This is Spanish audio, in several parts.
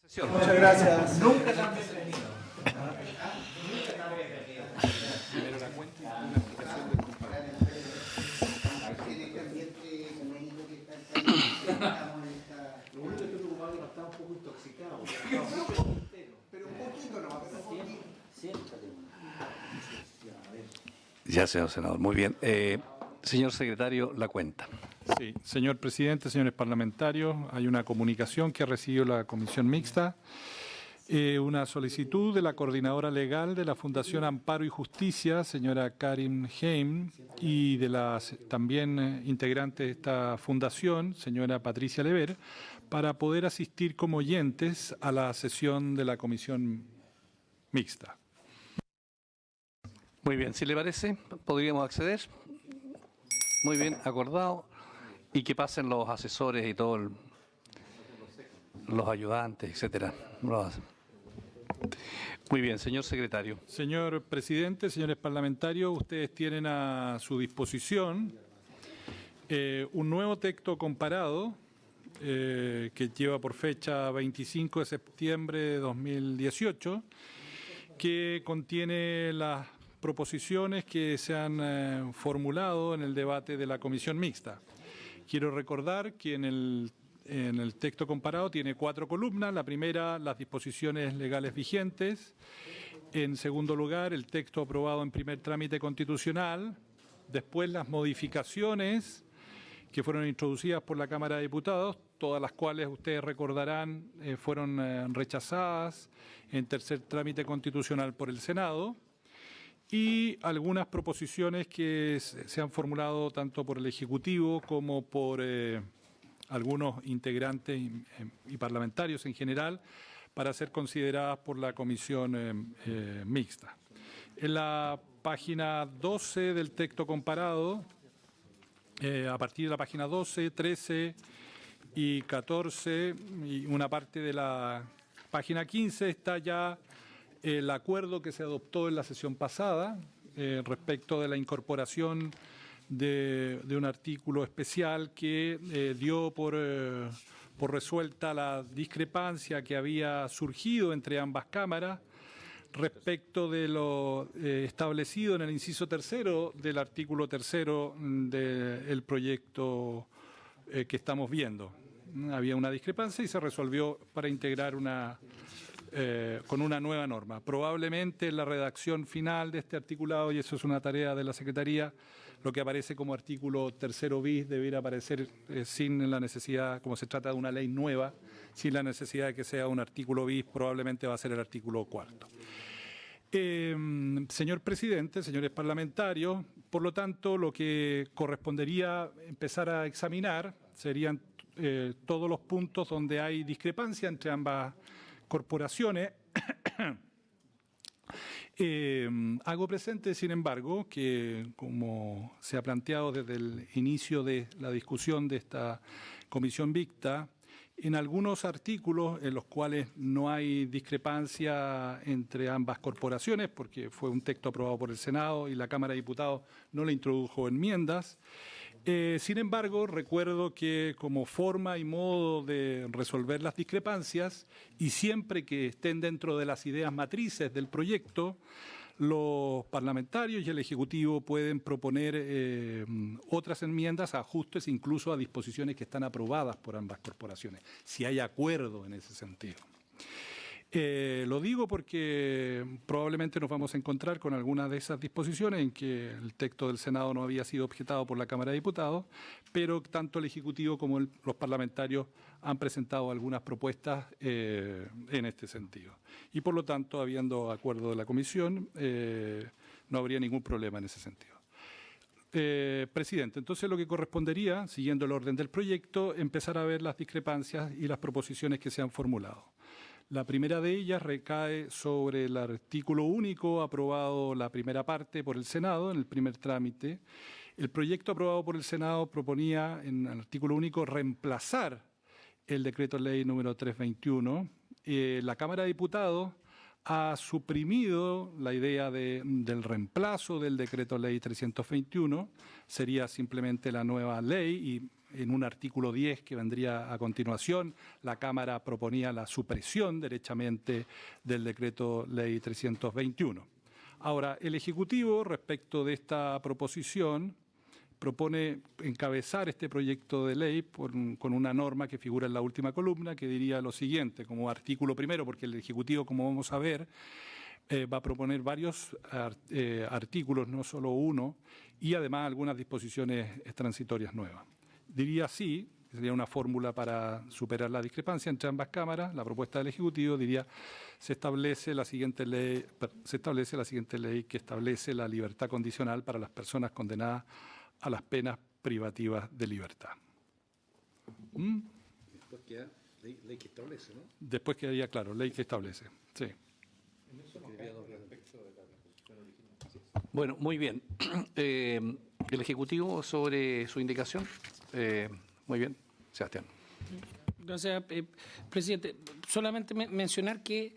Sesión. Muchas gracias. Nunca tan bienvenido. Primero la cuenta y una explicación del comparador. En este ambiente femenino que está en el país, estamos en esta... Lo único que estoy preocupado es que no está un poco intoxicado. Pero un poquito no, pero un poquito. Siéntate. Ya, señor senador. Muy bien. Señor secretario, la cuenta. Sí, señor presidente, señores parlamentarios, hay una comunicación que ha recibido la Comisión Mixta, una solicitud de la coordinadora legal de la Fundación Amparo y Justicia, señora Karin Heim, y de las también integrantes de esta fundación, señora Patricia Lever, para poder asistir como oyentes a la sesión de la Comisión Mixta. Muy bien. Si le parece, podríamos acceder. Muy bien, acordado. Y que pasen los asesores y todos los ayudantes, etcétera. Muy bien, señor secretario. Señor presidente, señores parlamentarios, ustedes tienen a su disposición un nuevo texto comparado que lleva por fecha 25 de septiembre de 2018, que contiene las proposiciones que se han formulado en el debate de la Comisión Mixta. Quiero recordar que en el texto comparado tiene 4 columnas. La primera, las disposiciones legales vigentes. En segundo lugar, el texto aprobado en primer trámite constitucional. Después, las modificaciones que fueron introducidas por la Cámara de Diputados, todas las cuales ustedes recordarán fueron rechazadas en tercer trámite constitucional por el Senado. Y algunas proposiciones que se han formulado tanto por el Ejecutivo como por algunos integrantes y parlamentarios en general para ser consideradas por la Comisión Mixta. En la página 12 del texto comparado, a partir de la página 12, 13 y 14 y una parte de la página 15 está ya el acuerdo que se adoptó en la sesión pasada respecto de la incorporación de un artículo especial que dio por resuelta la discrepancia que había surgido entre ambas cámaras respecto de lo establecido en el inciso tercero del artículo tercero del proyecto que estamos viendo. Había una discrepancia y se resolvió para integrar con una nueva norma. Probablemente en la redacción final de este articulado, y eso es una tarea de la Secretaría, lo que aparece como artículo tercero bis debiera aparecer sin la necesidad, como se trata de una ley nueva, sin la necesidad de que sea un artículo bis, probablemente va a ser el artículo cuarto. Señor presidente, señores parlamentarios, por lo tanto, lo que correspondería empezar a examinar serían todos los puntos donde hay discrepancia entre ambas corporaciones. Hago presente, sin embargo, que como se ha planteado desde el inicio de la discusión de esta comisión mixta, en algunos artículos en los cuales no hay discrepancia entre ambas corporaciones, porque fue un texto aprobado por el Senado y la Cámara de Diputados no le introdujo enmiendas. Sin embargo, recuerdo que como forma y modo de resolver las discrepancias, y siempre que estén dentro de las ideas matrices del proyecto, los parlamentarios y el Ejecutivo pueden proponer otras enmiendas, ajustes, incluso a disposiciones que están aprobadas por ambas corporaciones, si hay acuerdo en ese sentido. Lo digo porque probablemente nos vamos a encontrar con algunas de esas disposiciones en que el texto del Senado no había sido objetado por la Cámara de Diputados, pero tanto el Ejecutivo como los parlamentarios han presentado algunas propuestas en este sentido. Y por lo tanto, habiendo acuerdo de la Comisión, no habría ningún problema en ese sentido. Presidente, entonces lo que correspondería, siguiendo el orden del proyecto, empezar a ver las discrepancias y las proposiciones que se han formulado. La primera de ellas recae sobre el artículo único aprobado la primera parte por el Senado en el primer trámite. El proyecto aprobado por el Senado proponía en el artículo único reemplazar el decreto ley número 321. La Cámara de Diputados ha suprimido la idea del reemplazo del decreto ley 321, sería simplemente la nueva ley y en un artículo 10 que vendría a continuación, la Cámara proponía la supresión derechamente del decreto ley 321. Ahora, el Ejecutivo, respecto de esta proposición, propone encabezar este proyecto de ley con una norma que figura en la última columna, que diría lo siguiente, como artículo primero, porque el Ejecutivo, como vamos a ver, va a proponer varios artículos, no solo uno, y además algunas disposiciones transitorias nuevas. Diría así, sería una fórmula para superar la discrepancia entre ambas cámaras, la propuesta del Ejecutivo diría, se establece la siguiente ley que establece la libertad condicional para las personas condenadas a las penas privativas de libertad. Después queda ley que establece, ¿no? Después quedaría claro, ley que establece. Sí. Bueno, muy bien. El Ejecutivo sobre su indicación. Muy bien, Sebastián. Gracias, presidente. Solamente mencionar que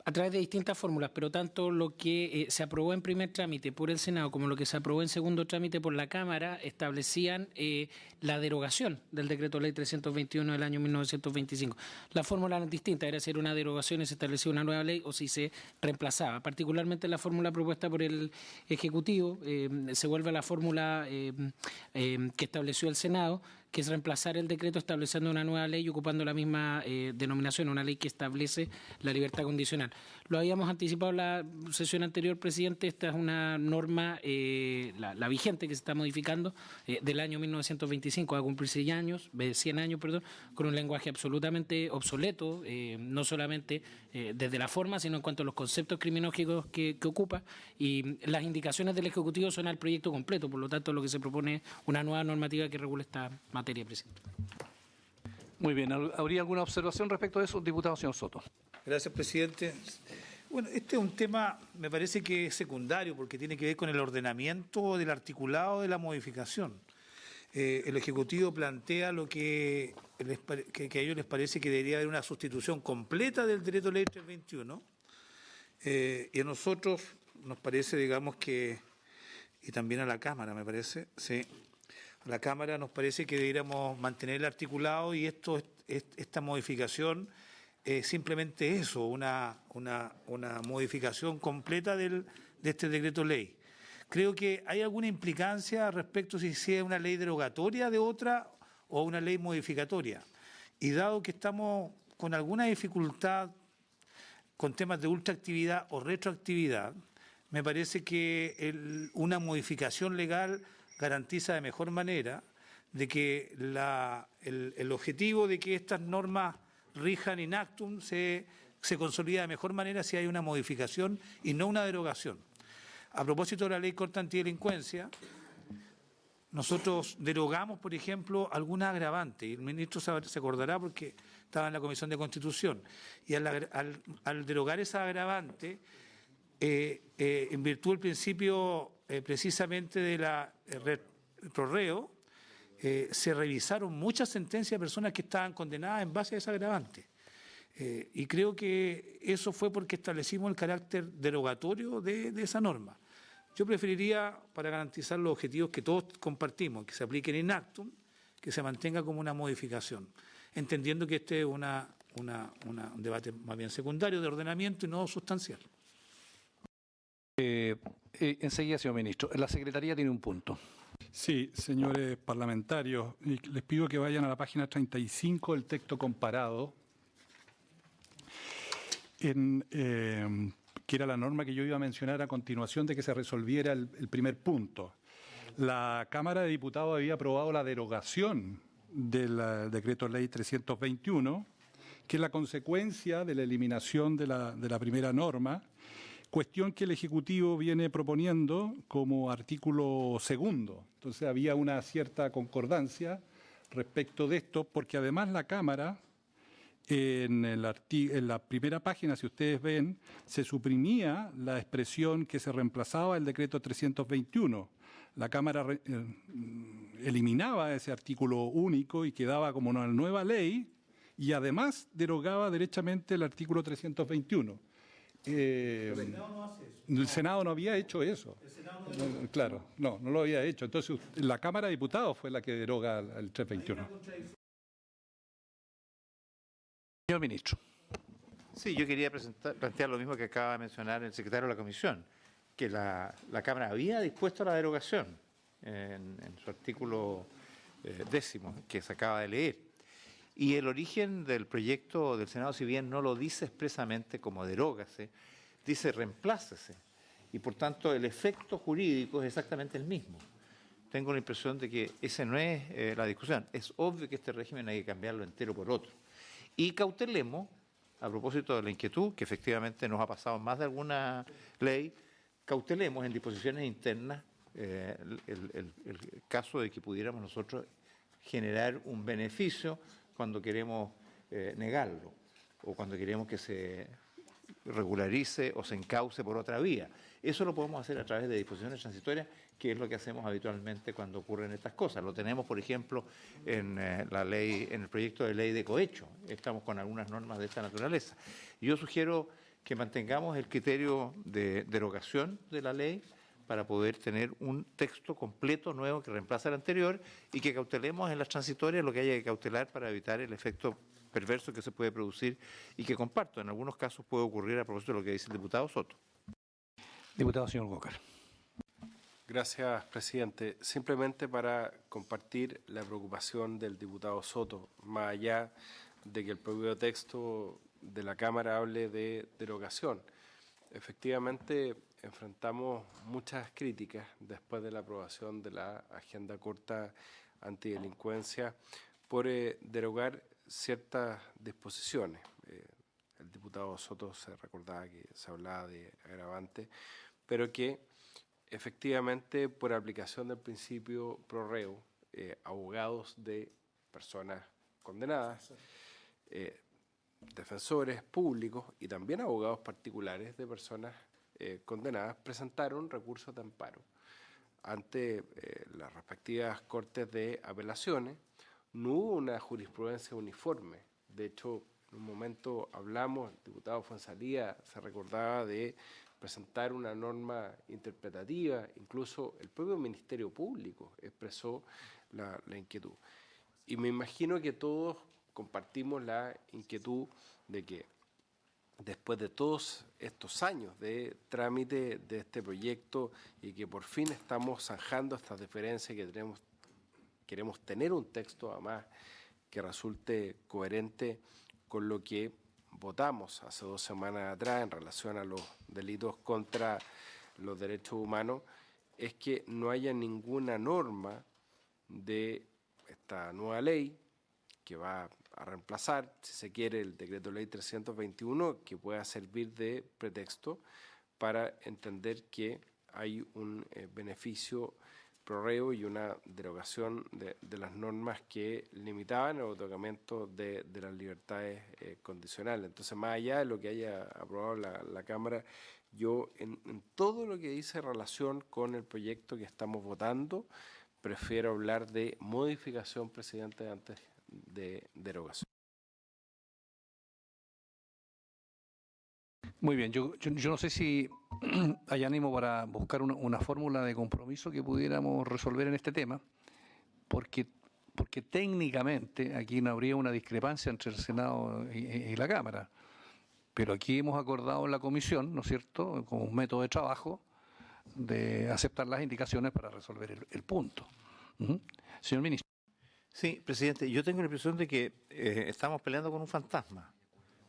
a través de distintas fórmulas, pero tanto lo que se aprobó en primer trámite por el Senado como lo que se aprobó en segundo trámite por la Cámara establecían la derogación del decreto ley 321 del año 1925. La fórmula era distinta, era si era una derogación y se establecía una nueva ley o si se reemplazaba. Particularmente la fórmula propuesta por el Ejecutivo se vuelve a la fórmula que estableció el Senado, que es reemplazar el decreto estableciendo una nueva ley y ocupando la misma denominación, una ley que establece la libertad condicional. Lo habíamos anticipado en la sesión anterior, presidente, esta es una norma, la vigente que se está modificando, del año 1925, va a cumplir 100 años, con un lenguaje absolutamente obsoleto, no solamente desde la forma, sino en cuanto a los conceptos criminológicos que ocupa, y las indicaciones del Ejecutivo son al proyecto completo, por lo tanto lo que se propone es una nueva normativa que regule esta materia, presidente. Muy bien, ¿habría alguna observación respecto de eso, diputado señor Soto? Gracias, presidente. Bueno, este es un tema, me parece que es secundario, porque tiene que ver con el ordenamiento del articulado de la modificación. El Ejecutivo plantea lo que a ellos les parece que debería haber una sustitución completa del decreto ley 321, y a nosotros nos parece, digamos que, y también a la Cámara, me parece, sí, a la Cámara nos parece que deberíamos mantener el articulado y esta modificación simplemente eso, una modificación completa de este decreto ley. Creo que hay alguna implicancia respecto si es una ley derogatoria de otra o una ley modificatoria. Y dado que estamos con alguna dificultad con temas de ultraactividad o retroactividad, me parece que una modificación legal garantiza de mejor manera de que el objetivo de que estas normas rijan in actum se consolida de mejor manera si hay una modificación y no una derogación. A propósito de la ley contra antidelincuencia, nosotros derogamos, por ejemplo, alguna agravante, y el ministro se acordará porque estaba en la Comisión de Constitución, y al derogar esa agravante, en virtud del principio precisamente de la prorreo, se revisaron muchas sentencias de personas que estaban condenadas en base a esa agravante. Y creo que eso fue porque establecimos el carácter derogatorio de esa norma. Yo preferiría, para garantizar los objetivos que todos compartimos, que se apliquen in actum, que se mantenga como una modificación, entendiendo que este es un debate más bien secundario de ordenamiento y no sustancial. Enseguida, señor ministro. La Secretaría tiene un punto. Sí, señores parlamentarios, les pido que vayan a la página 35 del texto comparado, que era la norma que yo iba a mencionar a continuación de que se resolviera el primer punto. La Cámara de Diputados había aprobado la derogación del decreto ley 321, que es la consecuencia de la eliminación de la primera norma, cuestión que el Ejecutivo viene proponiendo como artículo segundo. Entonces había una cierta concordancia respecto de esto, porque además la Cámara, en la primera página, si ustedes ven, se suprimía la expresión que se reemplazaba el decreto 321. La Cámara eliminaba ese artículo único y quedaba como una nueva ley y además derogaba derechamente el artículo 321. El Senado no había hecho eso. Claro, no lo había hecho. Entonces, la Cámara de Diputados fue la que deroga el 321. Señor ministro. Sí, yo quería plantear lo mismo que acaba de mencionar el secretario de la Comisión, que la Cámara había dispuesto la derogación en su artículo 10º, que se acaba de leer. Y el origen del proyecto del Senado, si bien no lo dice expresamente como derógase, dice reemplácese. Y por tanto el efecto jurídico es exactamente el mismo. Tengo la impresión de que esa no es la discusión. Es obvio que este régimen hay que cambiarlo entero por otro. Y cautelemos, a propósito de la inquietud, que efectivamente nos ha pasado en más de alguna ley, cautelemos en disposiciones internas el caso de que pudiéramos nosotros generar un beneficio cuando queremos negarlo o cuando queremos que se regularice o se encauce por otra vía. Eso lo podemos hacer a través de disposiciones transitorias, que es lo que hacemos habitualmente cuando ocurren estas cosas. Lo tenemos, por ejemplo, en la ley, en el proyecto de ley de cohecho. Estamos con algunas normas de esta naturaleza. Yo sugiero que mantengamos el criterio de derogación de la ley para poder tener un texto completo nuevo que reemplace al anterior y que cautelemos en las transitorias lo que haya que cautelar para evitar el efecto perverso que se puede producir y que comparto. En algunos casos puede ocurrir a propósito de lo que dice el diputado Soto. Diputado señor Walker. Gracias, presidente. Simplemente para compartir la preocupación del diputado Soto, más allá de que el propio texto de la Cámara hable de derogación. Efectivamente, enfrentamos muchas críticas después de la aprobación de la Agenda Corta Antidelincuencia por derogar ciertas disposiciones. El diputado Soto se recordaba que se hablaba de agravante, pero que efectivamente por aplicación del principio pro reo, abogados de personas condenadas, defensores públicos y también abogados particulares de personas condenadas presentaron recursos de amparo ante las respectivas cortes de apelaciones. No hubo una jurisprudencia uniforme. De hecho, en un momento hablamos, el diputado Fuenzalía se recordaba de presentar una norma interpretativa, incluso el propio Ministerio Público expresó la inquietud. Y me imagino que todos compartimos la inquietud de que después de todos estos años de trámite de este proyecto y que por fin estamos zanjando estas diferencias que queremos tener un texto además que resulte coherente con lo que votamos hace 2 semanas atrás en relación a los delitos contra los derechos humanos, es que no haya ninguna norma de esta nueva ley que va a reemplazar, si se quiere, el decreto ley 321, que pueda servir de pretexto para entender que hay un beneficio pro reo y una derogación de las normas que limitaban el otorgamiento de las libertades condicionales. Entonces, más allá de lo que haya aprobado la Cámara, yo en todo lo que dice relación con el proyecto que estamos votando, prefiero hablar de modificación, presidente, antes de derogación. Muy bien, yo no sé si hay ánimo para buscar una fórmula de compromiso que pudiéramos resolver en este tema, porque técnicamente aquí no habría una discrepancia entre el Senado y la Cámara, pero aquí hemos acordado en la comisión, ¿no es cierto?, como un método de trabajo, de aceptar las indicaciones para resolver el punto. Señor ministro. Sí, presidente, yo tengo la impresión de que estamos peleando con un fantasma.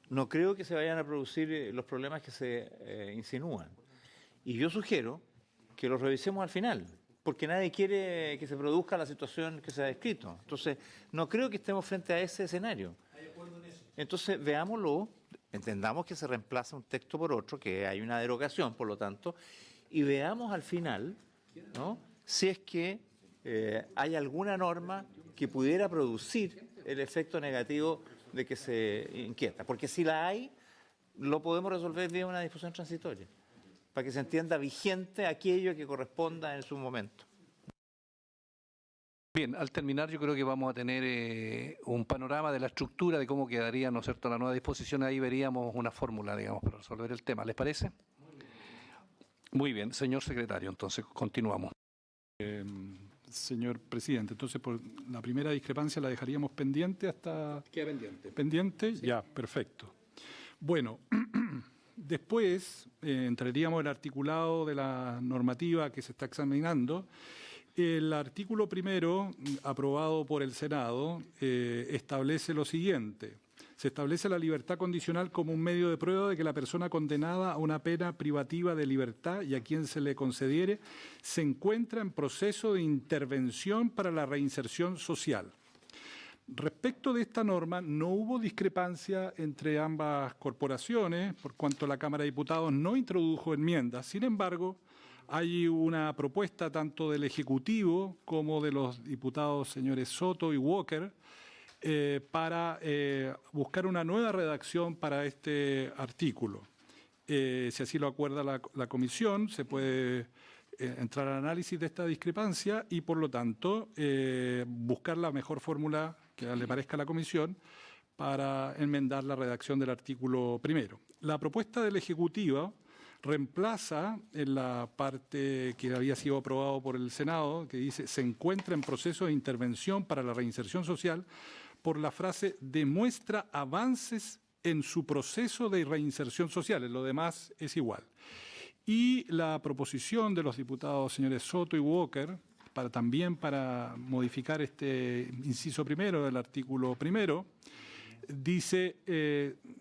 No creo que se vayan a producir los problemas que se insinúan. Y yo sugiero que los revisemos al final, porque nadie quiere que se produzca la situación que se ha descrito. Entonces, no creo que estemos frente a ese escenario. Entonces, veámoslo, entendamos que se reemplaza un texto por otro, que hay una derogación, por lo tanto, y veamos al final, ¿no?, si es que hay alguna norma que pudiera producir el efecto negativo de que se inquieta. Porque si la hay, lo podemos resolver vía una disposición transitoria, para que se entienda vigente aquello que corresponda en su momento. Bien, al terminar yo creo que vamos a tener un panorama de la estructura de cómo quedaría, ¿no es cierto?, la nueva disposición. Ahí veríamos una fórmula, digamos, para resolver el tema. ¿Les parece? Muy bien, señor secretario, entonces continuamos. Señor presidente, entonces por la primera discrepancia la dejaríamos pendiente hasta... Queda pendiente. ¿Pendiente? Sí. Ya, perfecto. Bueno, después entraríamos en el articulado de la normativa que se está examinando. El artículo primero, aprobado por el Senado, establece lo siguiente. Se establece la libertad condicional como un medio de prueba de que la persona condenada a una pena privativa de libertad y a quien se le concediere se encuentra en proceso de intervención para la reinserción social. Respecto de esta norma, no hubo discrepancia entre ambas corporaciones, por cuanto la Cámara de Diputados no introdujo enmiendas. Sin embargo, hay una propuesta tanto del Ejecutivo como de los diputados señores Soto y Walker para buscar una nueva redacción para este artículo. Si así lo acuerda la Comisión, se puede entrar al análisis de esta discrepancia y, por lo tanto, buscar la mejor fórmula que le parezca a la Comisión para enmendar la redacción del artículo primero. La propuesta del Ejecutivo reemplaza en la parte que había sido aprobado por el Senado, que dice se encuentra en proceso de intervención para la reinserción social, por la frase demuestra avances en su proceso de reinserción social. Lo demás es igual. Y la proposición de los diputados señores Soto y Walker, también para modificar este inciso primero del artículo primero, dice,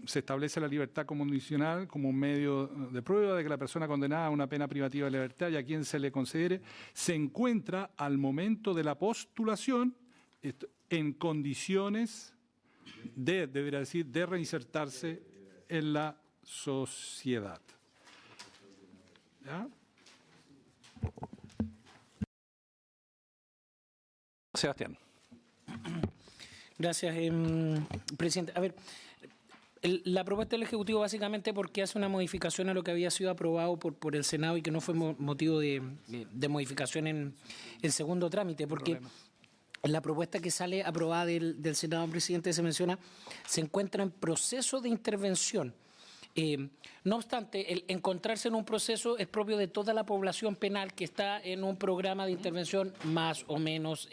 se establece la libertad condicional como un medio de prueba de que la persona condenada a una pena privativa de libertad y a quien se le considere se encuentra al momento de la postulación en condiciones debería decir, de reinsertarse en la sociedad. ¿Ya? Sebastián. Gracias, presidente. A ver, la propuesta del Ejecutivo básicamente porque hace una modificación a lo que había sido aprobado por el Senado y que no fue motivo de modificación en el segundo trámite, porque en la propuesta que sale aprobada del Senado, presidente, se menciona, se encuentra en proceso de intervención. No obstante, el encontrarse en un proceso es propio de toda la población penal que está en un programa de intervención más o menos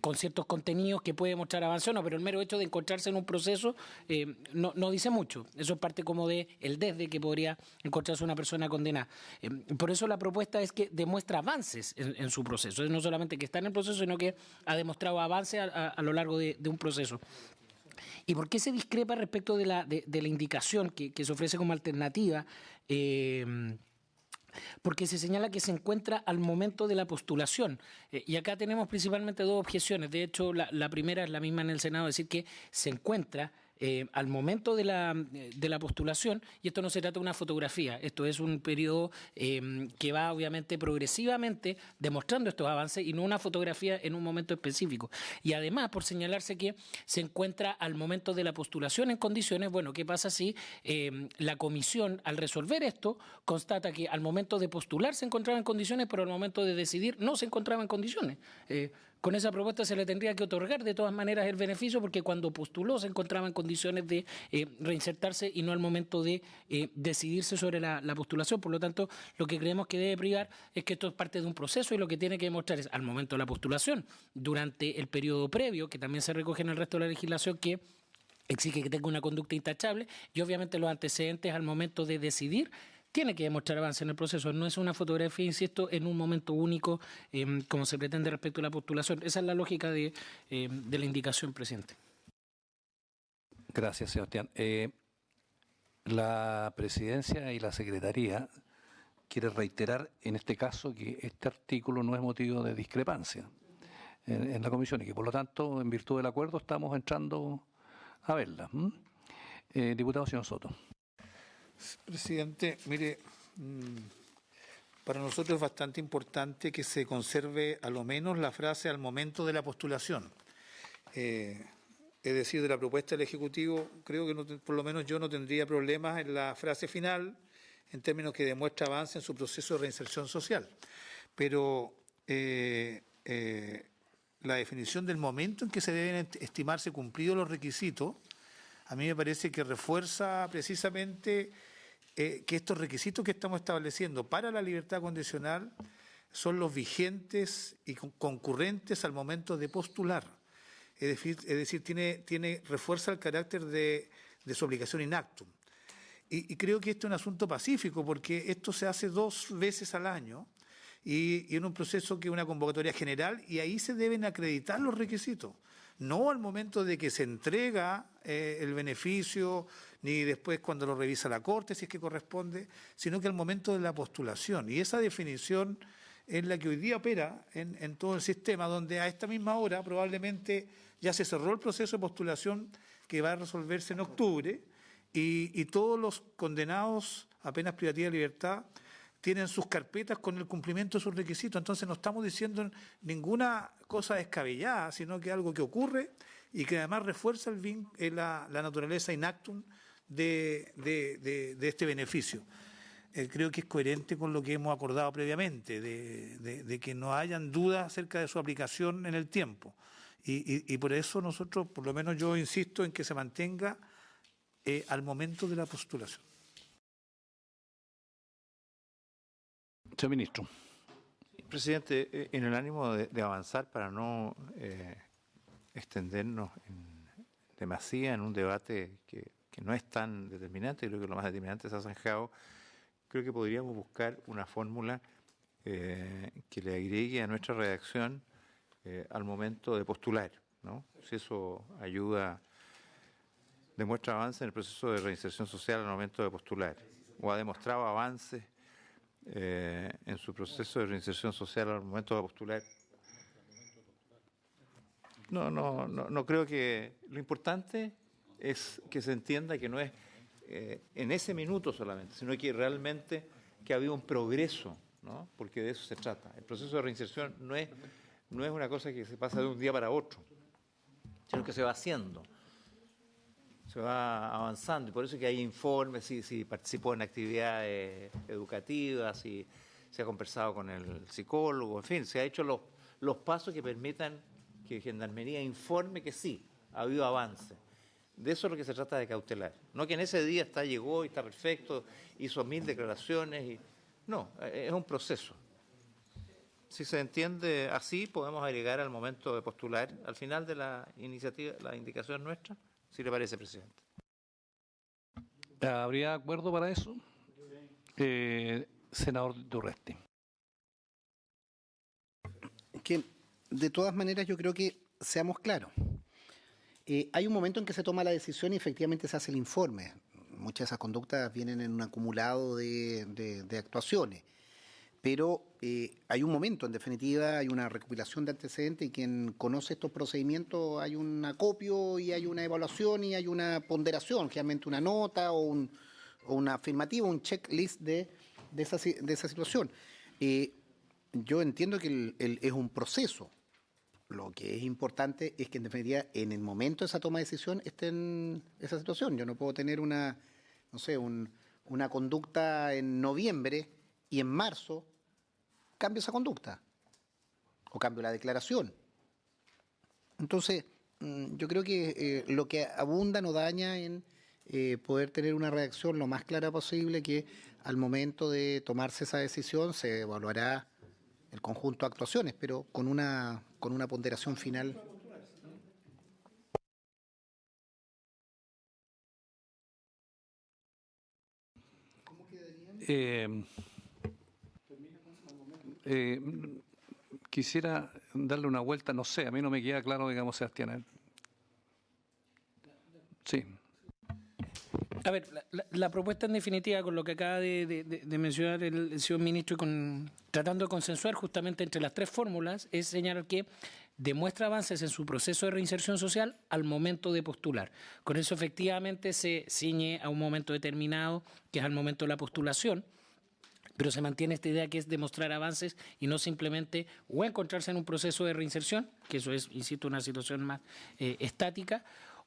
con ciertos contenidos que puede mostrar avance o no, pero el mero hecho de encontrarse en un proceso no dice mucho. Eso es parte como de el desde que podría encontrarse una persona condenada. Por eso la propuesta es que demuestra avances en su proceso. Es no solamente que está en el proceso, sino que ha demostrado avances a lo largo de un proceso. ¿Y por qué se discrepa respecto de la indicación que se ofrece como alternativa? Porque se señala que se encuentra al momento de la postulación. Y acá tenemos principalmente dos objeciones. De hecho, la primera es la misma en el Senado, decir que se encuentra al momento de la postulación, y esto no se trata de una fotografía, esto es un periodo que va obviamente progresivamente demostrando estos avances y no una fotografía en un momento específico. Y además, por señalarse que se encuentra al momento de la postulación en condiciones, bueno, ¿qué pasa si la comisión al resolver esto constata que al momento de postular se encontraba en condiciones, pero al momento de decidir no se encontraba en condiciones? Con esa propuesta se le tendría que otorgar de todas maneras el beneficio porque cuando postuló se encontraba en condiciones de reinsertarse y no al momento de decidirse sobre la postulación. Por lo tanto, lo que creemos que debe privar es que esto es parte de un proceso y lo que tiene que demostrar es al momento de la postulación, durante el periodo previo, que también se recoge en el resto de la legislación, que exige que tenga una conducta intachable, y obviamente los antecedentes al momento de decidir tiene que demostrar avance en el proceso. No es una fotografía, insisto, en un momento único, como se pretende respecto a la postulación. Esa es la lógica de la indicación, presidente. Gracias, Sebastián. La Presidencia y la Secretaría quiere reiterar en este caso que este artículo no es motivo de discrepancia en la Comisión y que, por lo tanto, en virtud del acuerdo, estamos entrando a verla. Diputado señor Soto. Presidente, mire, para nosotros es bastante importante que se conserve a lo menos la frase al momento de la postulación. Es decir, de la propuesta del Ejecutivo, creo que por lo menos yo no tendría problemas en la frase final, en términos que demuestra avance en su proceso de reinserción social. Pero la definición del momento en que se deben estimarse cumplidos los requisitos, a mí me parece que refuerza precisamente que estos requisitos que estamos estableciendo para la libertad condicional son los vigentes y concurrentes al momento de postular. Es decir, refuerza el carácter de su obligación in actum. Y creo que esto es un asunto pacífico, porque esto se hace 2 veces al año y en un proceso que es una convocatoria general, y ahí se deben acreditar los requisitos. No al momento de que se entrega el beneficio, ni después cuando lo revisa la Corte, si es que corresponde, sino que al momento de la postulación. Y esa definición es la que hoy día opera en todo el sistema, donde a esta misma hora probablemente ya se cerró el proceso de postulación que va a resolverse en octubre, y todos los condenados a penas privativas de libertad tienen sus carpetas con el cumplimiento de sus requisitos. Entonces no estamos diciendo ninguna cosa descabellada, sino que algo que ocurre y que además refuerza la naturaleza in actum de este beneficio. Creo que es coherente con lo que hemos acordado previamente, de que no hayan dudas acerca de su aplicación en el tiempo. Y por eso nosotros, por lo menos yo insisto en que se mantenga al momento de la postulación. Señor Ministro. Presidente, en el ánimo de avanzar para no extendernos en demasía en un debate que no es tan determinante, creo que lo más determinante se ha zanjado, creo que podríamos buscar una fórmula que le agregue a nuestra redacción al momento de postular, ¿no? Si eso ayuda, demuestra avance en el proceso de reinserción social al momento de postular, o ha demostrado avances en su proceso de reinserción social al momento de postular. No creo que lo importante es que se entienda que no es en ese minuto solamente, sino que realmente que ha habido un progreso, ¿no? Porque de eso se trata. El proceso de reinserción no es una cosa que se pasa de un día para otro, sino que se va haciendo, se va avanzando, y por eso es que hay informes, si participó en actividades educativas, si se ha conversado con el psicólogo, en fin, se ha hecho los pasos que permitan que Gendarmería informe que sí, ha habido avance. De eso es lo que se trata de cautelar. No que en ese día llegó y está perfecto, hizo 1000 declaraciones. No, es un proceso. Si se entiende así, podemos agregar al momento de postular, al final de la iniciativa, la indicación nuestra, si le parece, presidente. ¿Habría acuerdo para eso? Senador Durresti. Que de todas maneras yo creo que seamos claros. Hay un momento en que se toma la decisión y efectivamente se hace el informe. Muchas de esas conductas vienen en un acumulado de actuaciones. Pero hay un momento, en definitiva, hay una recopilación de antecedentes, y quien conoce estos procedimientos hay un acopio y hay una evaluación y hay una ponderación, generalmente una nota o una afirmativa, un checklist de esa situación. Yo entiendo que es un proceso. Lo que es importante es que, en definitiva, en el momento de esa toma de decisión esté en esa situación. Yo no puedo tener una conducta en noviembre y en marzo cambio esa conducta o cambio la declaración. Entonces, yo creo que lo que abunda no daña en poder tener una redacción lo más clara posible, que al momento de tomarse esa decisión se evaluará el conjunto de actuaciones, pero con una ponderación final. Quisiera darle una vuelta, no sé, a mí no me queda claro, digamos, Sebastián. Sí. A ver, la propuesta en definitiva, con lo que acaba de mencionar el señor ministro, y tratando de consensuar justamente entre las 3 fórmulas, es señalar que demuestra avances en su proceso de reinserción social al momento de postular. Con eso efectivamente se ciñe a un momento determinado, que es al momento de la postulación, pero se mantiene esta idea que es demostrar avances y no simplemente o encontrarse en un proceso de reinserción, que eso es, insisto, una situación más estática,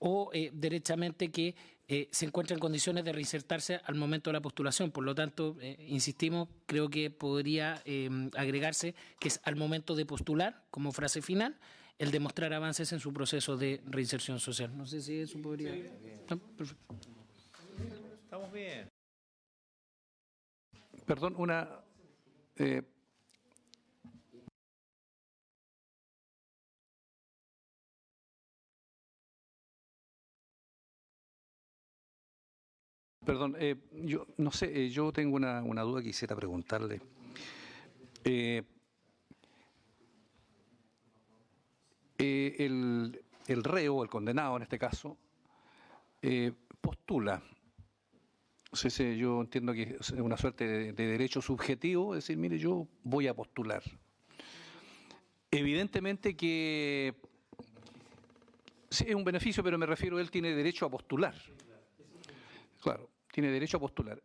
o derechamente que se encuentra en condiciones de reinsertarse al momento de la postulación. Por lo tanto, insistimos, creo que podría agregarse que es al momento de postular, como frase final, el demostrar avances en su proceso de reinserción social. No sé si eso podría... Sí. ¿No? Perfecto. Estamos bien. Perdón, Perdón, yo no sé, yo tengo una duda que quisiera preguntarle. El reo, el condenado en este caso, postula. Entonces, yo entiendo que es una suerte de derecho subjetivo, es decir, mire, yo voy a postular. Evidentemente que sí, es un beneficio, pero me refiero, él tiene derecho a postular. Claro, tiene derecho a postular.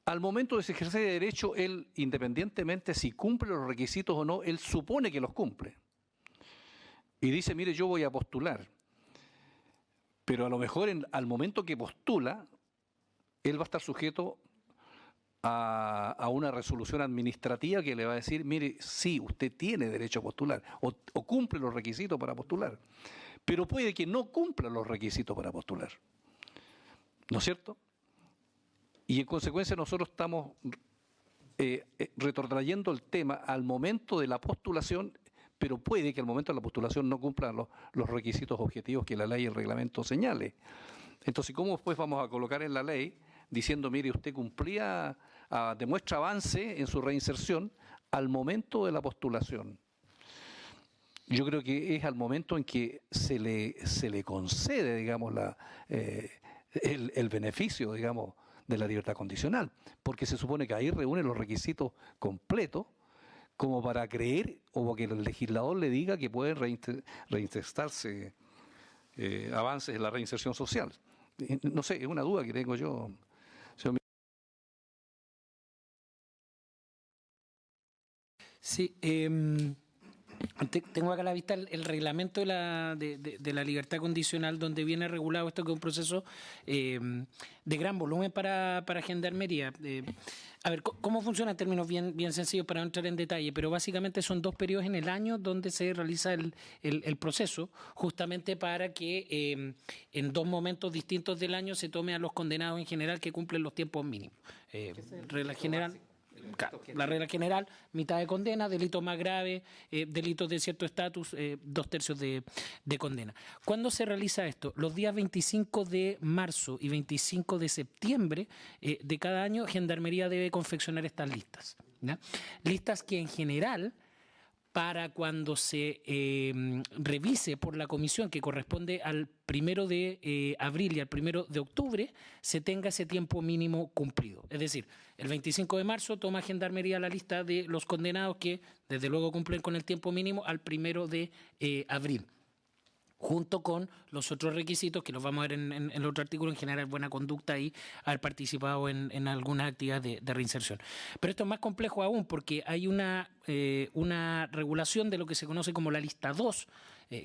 Al momento de ejercer ese derecho, él, independientemente si cumple los requisitos o no, él supone que los cumple. Y dice, mire, yo voy a postular. Pero a lo mejor al momento que postula, él va a estar sujeto a una resolución administrativa que le va a decir, mire, sí, usted tiene derecho a postular o cumple los requisitos para postular. Pero puede que no cumpla los requisitos para postular. ¿No es cierto? Y en consecuencia nosotros estamos retrotrayendo el tema al momento de la postulación, pero puede que al momento de la postulación no cumpla los requisitos objetivos que la ley y el reglamento señale. Entonces, ¿cómo después vamos a colocar en la ley diciendo, mire, usted cumplía, demuestra avance en su reinserción al momento de la postulación? Yo creo que es al momento en que se le concede, digamos, el beneficio, digamos, de la libertad condicional, porque se supone que ahí reúne los requisitos completos como para creer o que el legislador le diga que puede reinsertarse avances en la reinserción social. No sé, es una duda que tengo yo. Sí, tengo acá a la vista el reglamento de la libertad condicional, donde viene regulado esto, que es un proceso de gran volumen para Gendarmería. A ver, ¿cómo funciona en términos bien sencillos para no entrar en detalle? Pero básicamente son 2 periodos en el año donde se realiza el proceso, justamente para que en 2 momentos distintos del año se tome a los condenados en general que cumplen los tiempos mínimos. Regla general. La regla general, mitad de condena, delitos más graves, delitos de cierto estatus, 2/3 de condena. ¿Cuándo se realiza esto? Los días 25 de marzo y 25 de septiembre de cada año, Gendarmería debe confeccionar estas listas, ¿ya? Listas que en general, para cuando se revise por la comisión, que corresponde al 1 de abril y al 1 de octubre, se tenga ese tiempo mínimo cumplido. Es decir, el 25 de marzo toma Gendarmería la lista de los condenados que desde luego cumplen con el tiempo mínimo al 1 de abril. Junto con los otros requisitos que los vamos a ver en el otro artículo, en general buena conducta y haber participado en algunas actividades de reinserción. Pero esto es más complejo aún porque hay una regulación de lo que se conoce como la lista 2,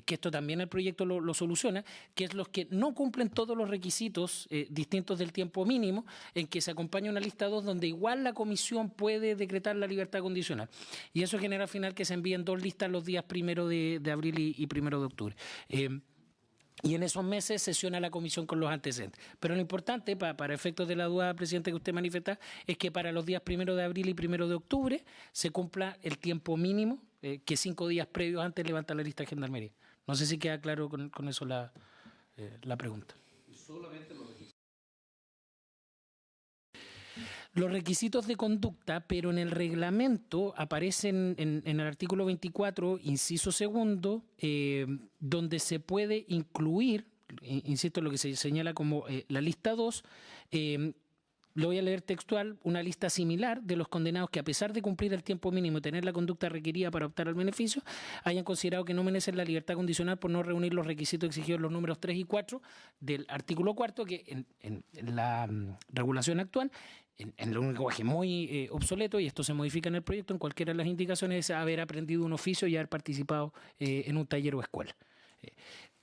que esto también el proyecto lo soluciona, que es los que no cumplen todos los requisitos distintos del tiempo mínimo, en que se acompaña una lista 2 donde igual la comisión puede decretar la libertad condicional. Y eso genera al final que se envíen 2 listas los días 1 de abril y 1 de octubre. Y en esos meses sesiona la comisión con los antecedentes. Pero lo importante, para efectos de la duda, presidente, que usted manifiesta, es que para los días 1 de abril y 1 de octubre se cumpla el tiempo mínimo, que 5 días previos antes levanta la lista de Gendarmería. No sé si queda claro con eso la pregunta. Solamente los requisitos de conducta, pero en el reglamento aparecen en el artículo 24, inciso segundo, donde se puede incluir, insisto, lo que se señala como la lista 2, lo voy a leer textual, una lista similar de los condenados que, a pesar de cumplir el tiempo mínimo y tener la conducta requerida para optar al beneficio, hayan considerado que no merecen la libertad condicional por no reunir los requisitos exigidos en los números 3 y 4 del artículo 4, que en la regulación actual, en un lenguaje muy obsoleto, y esto se modifica en el proyecto, en cualquiera de las indicaciones, es haber aprendido un oficio y haber participado en un taller o escuela.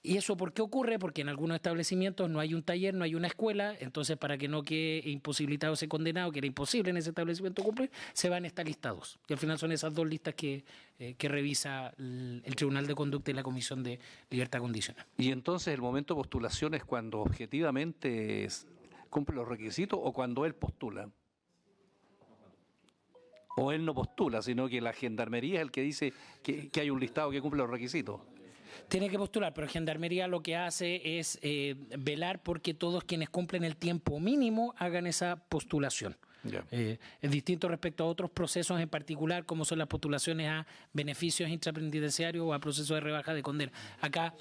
¿Y eso por qué ocurre? Porque en algunos establecimientos no hay un taller, no hay una escuela, entonces para que no quede imposibilitado ese condenado, que era imposible en ese establecimiento cumplir, se van a estar listados. Y al final son esas dos listas que revisa el Tribunal de Conducta y la Comisión de Libertad Condicional. Y entonces el momento de postulación es cuando objetivamente cumple los requisitos o cuando él postula. O él no postula, sino que la Gendarmería es el que dice que hay un listado que cumple los requisitos. Tiene que postular, pero Gendarmería lo que hace es velar porque todos quienes cumplen el tiempo mínimo hagan esa postulación. Ya. Es distinto respecto a otros procesos en particular, como son las postulaciones a beneficios intrapenitenciarios o a procesos de rebaja de condena. Acá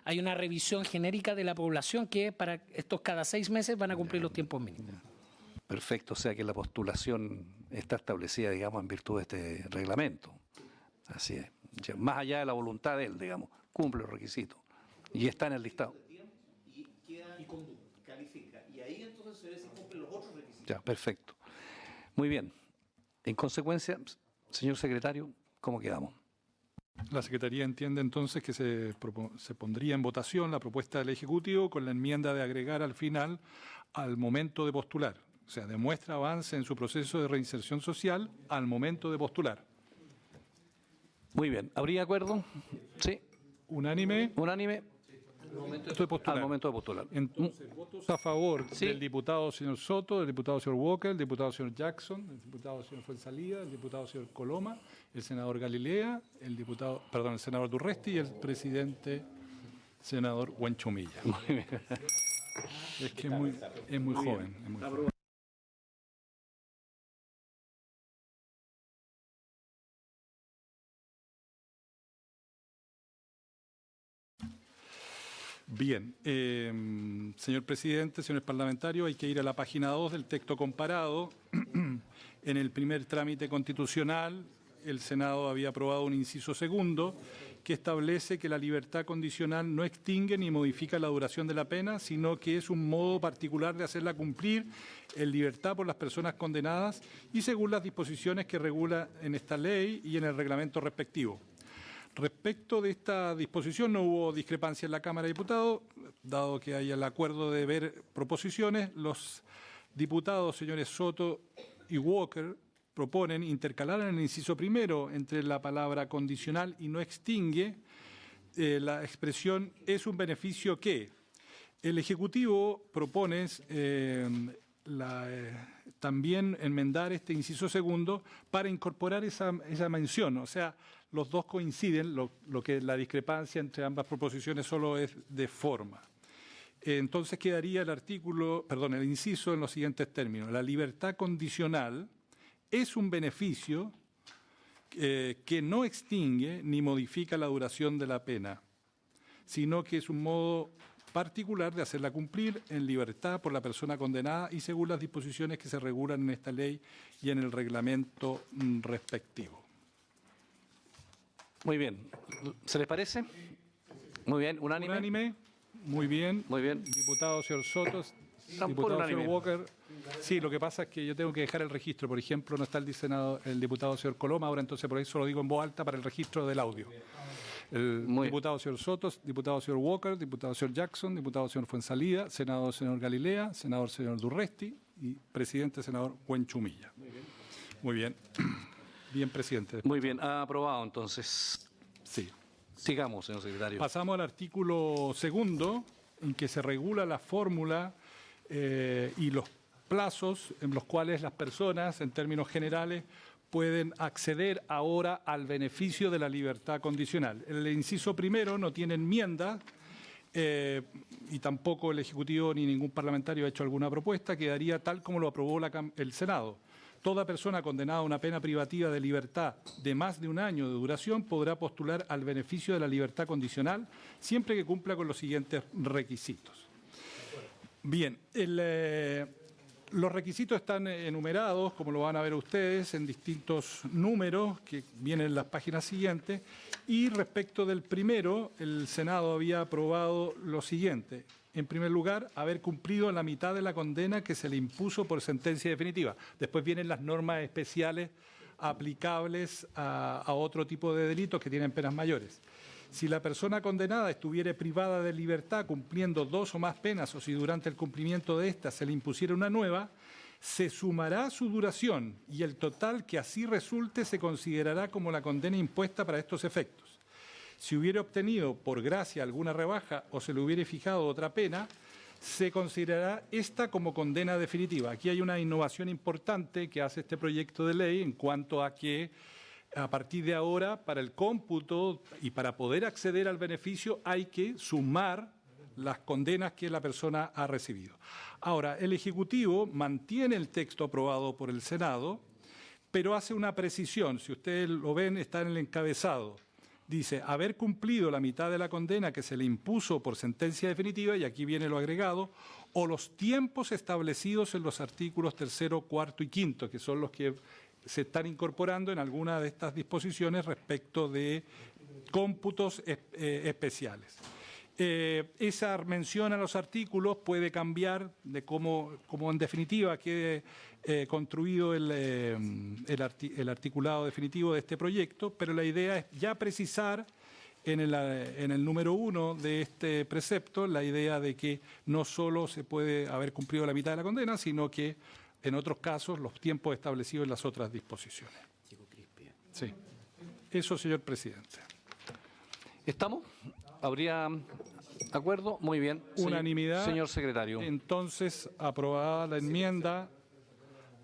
hay una revisión genérica de la población que para estos cada 6 meses van a cumplir los tiempos mínimos. Perfecto, o sea que la postulación está establecida, digamos, en virtud de este reglamento. Así es. Ya, más allá de la voluntad de él, digamos, cumple los requisitos. Y está en el listado. Califica. Y ahí entonces se ve si cumplen los otros requisitos. Ya, perfecto. Muy bien. En consecuencia, señor secretario, ¿cómo quedamos? La Secretaría entiende entonces que se pondría en votación la propuesta del Ejecutivo con la enmienda de agregar al final al momento de postular. O sea, demuestra avance en su proceso de reinserción social al momento de postular. Muy bien. ¿Habría acuerdo? Sí. ¿Unánime? ¿Unánime? Al momento de postular. Entonces, votos a favor del diputado señor Soto, del diputado señor Walker, del diputado señor Jackson, del diputado señor Fuenzalía, del diputado señor Coloma, el senador Galilea, el senador Durresti y el presidente senador Huenchumilla. Muy bien. Es que es muy joven. Es muy joven. Bien, señor presidente, señores parlamentarios, hay que ir a la página 2 del texto comparado. En el primer trámite constitucional, el Senado había aprobado un inciso segundo que establece que la libertad condicional no extingue ni modifica la duración de la pena, sino que es un modo particular de hacerla cumplir en libertad por las personas condenadas y según las disposiciones que regula en esta ley y en el reglamento respectivo. Respecto de esta disposición no hubo discrepancia en la Cámara de Diputados, dado que hay el acuerdo de ver proposiciones. Los diputados, señores Soto y Walker, proponen intercalar en el inciso primero entre la palabra condicional y no extingue la expresión es un beneficio que. El Ejecutivo propone también enmendar este inciso segundo para incorporar esa mención, o sea, los dos coinciden, lo que la discrepancia entre ambas proposiciones solo es de forma. Entonces quedaría el inciso en los siguientes términos. La libertad condicional es un beneficio que no extingue ni modifica la duración de la pena, sino que es un modo particular de hacerla cumplir en libertad por la persona condenada y según las disposiciones que se regulan en esta ley y en el reglamento respectivo. Muy bien. ¿Se les parece? Muy bien. ¿Unánime? Unánime. Muy bien. Muy bien. Diputado señor Sotos, Por diputado unánime. señor Walker. Sí, lo que pasa es que yo tengo que dejar el registro. Por ejemplo, no está el diputado señor Coloma, ahora entonces por eso lo digo en voz alta para el registro del audio. El diputado señor Sotos, diputado señor Walker, diputado señor Jackson, diputado señor Fuenzalía, senador señor Galilea, senador señor Durresti y presidente senador Huenchumilla. Muy bien. Bien, presidente. Muy bien. Aprobado, entonces. Sí. Sigamos, señor secretario. Pasamos al artículo segundo, en que se regula la fórmula y los plazos en los cuales las personas, en términos generales, pueden acceder ahora al beneficio de la libertad condicional. El inciso primero no tiene enmienda y tampoco el Ejecutivo ni ningún parlamentario ha hecho alguna propuesta, quedaría tal como lo aprobó el Senado. Toda persona condenada a una pena privativa de libertad de más de 1 año de duración podrá postular al beneficio de la libertad condicional siempre que cumpla con los siguientes requisitos. Bien, los requisitos están enumerados, como lo van a ver ustedes, en distintos números que vienen en las páginas siguientes. Y respecto del primero, el Senado había aprobado lo siguiente. En primer lugar, haber cumplido la mitad de la condena que se le impuso por sentencia definitiva. Después vienen las normas especiales aplicables a otro tipo de delitos que tienen penas mayores. Si la persona condenada estuviera privada de libertad cumpliendo 2 o más penas o si durante el cumplimiento de éstas se le impusiera una nueva, se sumará su duración y el total que así resulte se considerará como la condena impuesta para estos efectos. Si hubiera obtenido por gracia alguna rebaja o se le hubiera fijado otra pena, se considerará esta como condena definitiva. Aquí hay una innovación importante que hace este proyecto de ley en cuanto a que a partir de ahora, para el cómputo y para poder acceder al beneficio, hay que sumar las condenas que la persona ha recibido. Ahora, el Ejecutivo mantiene el texto aprobado por el Senado, pero hace una precisión. Si ustedes lo ven, está en el encabezado. Dice, haber cumplido la mitad de la condena que se le impuso por sentencia definitiva, y aquí viene lo agregado, o los tiempos establecidos en los artículos 3º, 4º y 5º, que son los que se están incorporando en alguna de estas disposiciones respecto de cómputos especiales. Esa mención a los artículos puede cambiar de cómo en definitiva quede construido el articulado definitivo de este proyecto, pero la idea es ya precisar en el número 1 de este precepto la idea de que no solo se puede haber cumplido la mitad de la condena, sino que en otros casos los tiempos establecidos en las otras disposiciones. Sí. Eso, señor presidente. ¿Estamos? ¿Habría acuerdo? Muy bien. Unanimidad. Señor secretario. Entonces, aprobada la enmienda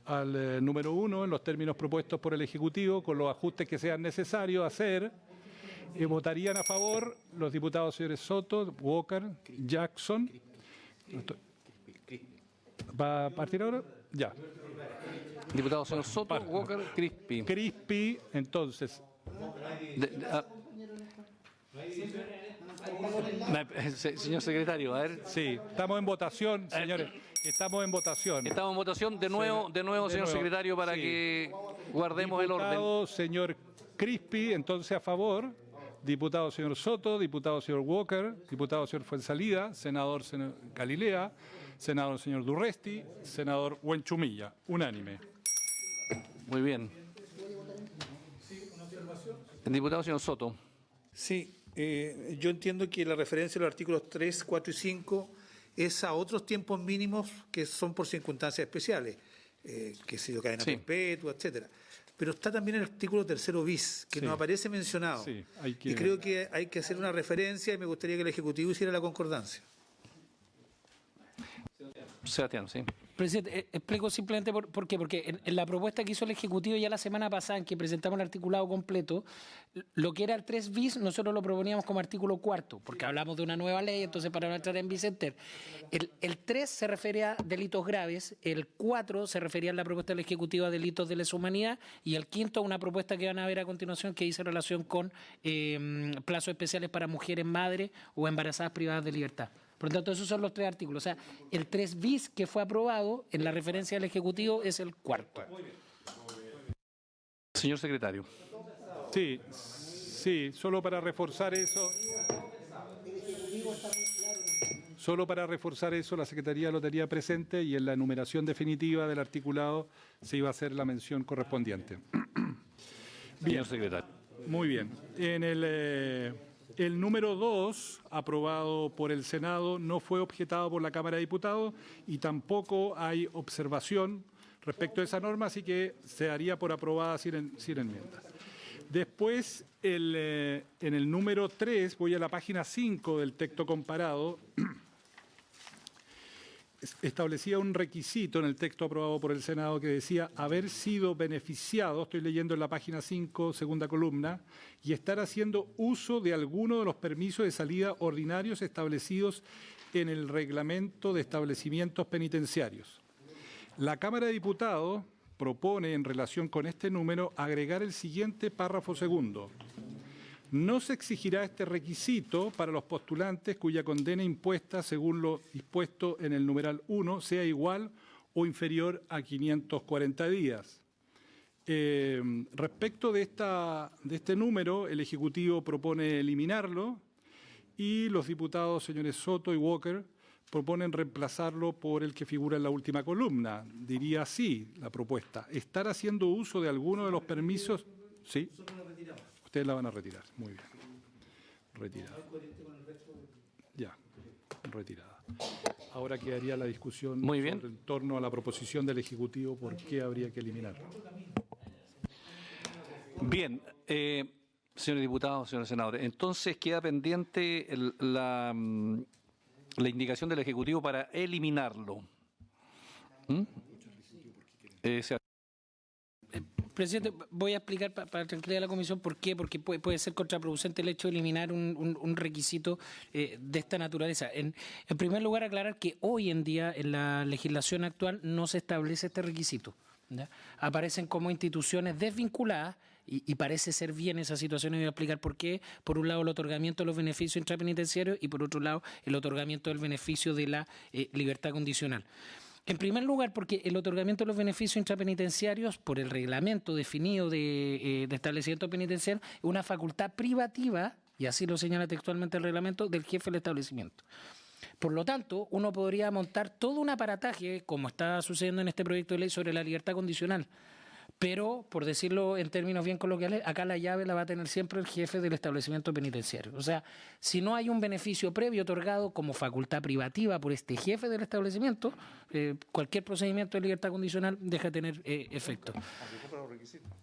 al número 1 en los términos propuestos por el Ejecutivo, con los ajustes que sean necesarios hacer. Votarían a favor los diputados señores Soto, Walker, Jackson. ¿Va a partir ahora? Ya. Diputado señor Soto, Walker, Crispi. Crispi, entonces. Señor secretario, a ver. Sí, estamos en votación, señores. Estamos en votación. Estamos en votación de nuevo, señor secretario, para que guardemos el orden. Diputado señor Crispi, entonces a favor. Diputado señor Soto, diputado señor Walker, diputado señor Fuenzalida, senador Galilea, senador señor Durresti, senador Huenchumilla. Unánime. Muy bien. El diputado señor Soto. Sí, yo entiendo que la referencia a los artículos 3, 4 y 5 es a otros tiempos mínimos que son por circunstancias especiales, que se dio cadena perpetua, etcétera. Pero está también el artículo 3º bis, que no aparece mencionado. Sí, y creo que hay que hacer una referencia y me gustaría que el Ejecutivo hiciera la concordancia. Sebastián, sí. Presidente, explico simplemente por qué. Porque en la propuesta que hizo el Ejecutivo ya la semana pasada, en que presentamos el articulado completo, lo que era el 3 bis, nosotros lo proponíamos como artículo 4, porque hablamos de una nueva ley, entonces para no entrar en bis enter. El 3 se refiere a delitos graves, el 4 se refería en la propuesta del Ejecutivo a delitos de lesa humanidad, y el 5 a una propuesta que van a ver a continuación que dice relación con plazos especiales para mujeres madres o embarazadas privadas de libertad. Por lo tanto, esos son los 3 artículos. O sea, el 3 bis que fue aprobado en la referencia del Ejecutivo es el 4. Señor secretario. Sí, solo para reforzar eso. Solo para reforzar eso, la Secretaría lo tenía presente y en la enumeración definitiva del articulado se iba a hacer la mención correspondiente. Señor secretario. Muy bien. En el número 2, aprobado por el Senado, no fue objetado por la Cámara de Diputados y tampoco hay observación respecto a esa norma, así que se haría por aprobada sin enmienda. Después, en el número 3, voy a la página 5 del texto comparado, establecía un requisito en el texto aprobado por el Senado que decía haber sido beneficiado, estoy leyendo en la página 5, segunda columna, y estar haciendo uso de alguno de los permisos de salida ordinarios establecidos en el reglamento de establecimientos penitenciarios. La Cámara de Diputados propone, en relación con este número, agregar el siguiente párrafo segundo. No se exigirá este requisito para los postulantes cuya condena impuesta, según lo dispuesto en el numeral 1, sea igual o inferior a 540 días. Respecto de este número, el Ejecutivo propone eliminarlo y los diputados señores Soto y Walker proponen reemplazarlo por el que figura en la última columna. Diría así la propuesta: estar haciendo uso de alguno de los permisos. ¿Sí? Ustedes la van a retirar. Muy bien. Retirada. Ya, retirada. Ahora quedaría la discusión Muy bien. en torno a la proposición del Ejecutivo por qué habría que eliminarlo. Bien, señores diputados, señores senadores, entonces queda pendiente la indicación del Ejecutivo para eliminarlo. Presidente, voy a explicar para tranquilidad de la comisión por qué, porque puede ser contraproducente el hecho de eliminar un requisito de esta naturaleza. En primer lugar, aclarar que hoy en día en la legislación actual no se establece este requisito, ¿ya? Aparecen como instituciones desvinculadas y parece ser bien esa situación, y voy a explicar por qué. Por un lado, el otorgamiento de los beneficios intrapenitenciarios y por otro lado, el otorgamiento del beneficio de la libertad condicional. En primer lugar, porque el otorgamiento de los beneficios intrapenitenciarios, por el reglamento definido de establecimiento penitenciario, es una facultad privativa, y así lo señala textualmente el reglamento, del jefe del establecimiento. Por lo tanto, uno podría montar todo un aparataje, como está sucediendo en este proyecto de ley, sobre la libertad condicional. Pero, por decirlo en términos bien coloquiales, acá la llave la va a tener siempre el jefe del establecimiento penitenciario. O sea, si no hay un beneficio previo otorgado como facultad privativa por este jefe del establecimiento, cualquier procedimiento de libertad condicional deja de tener efecto.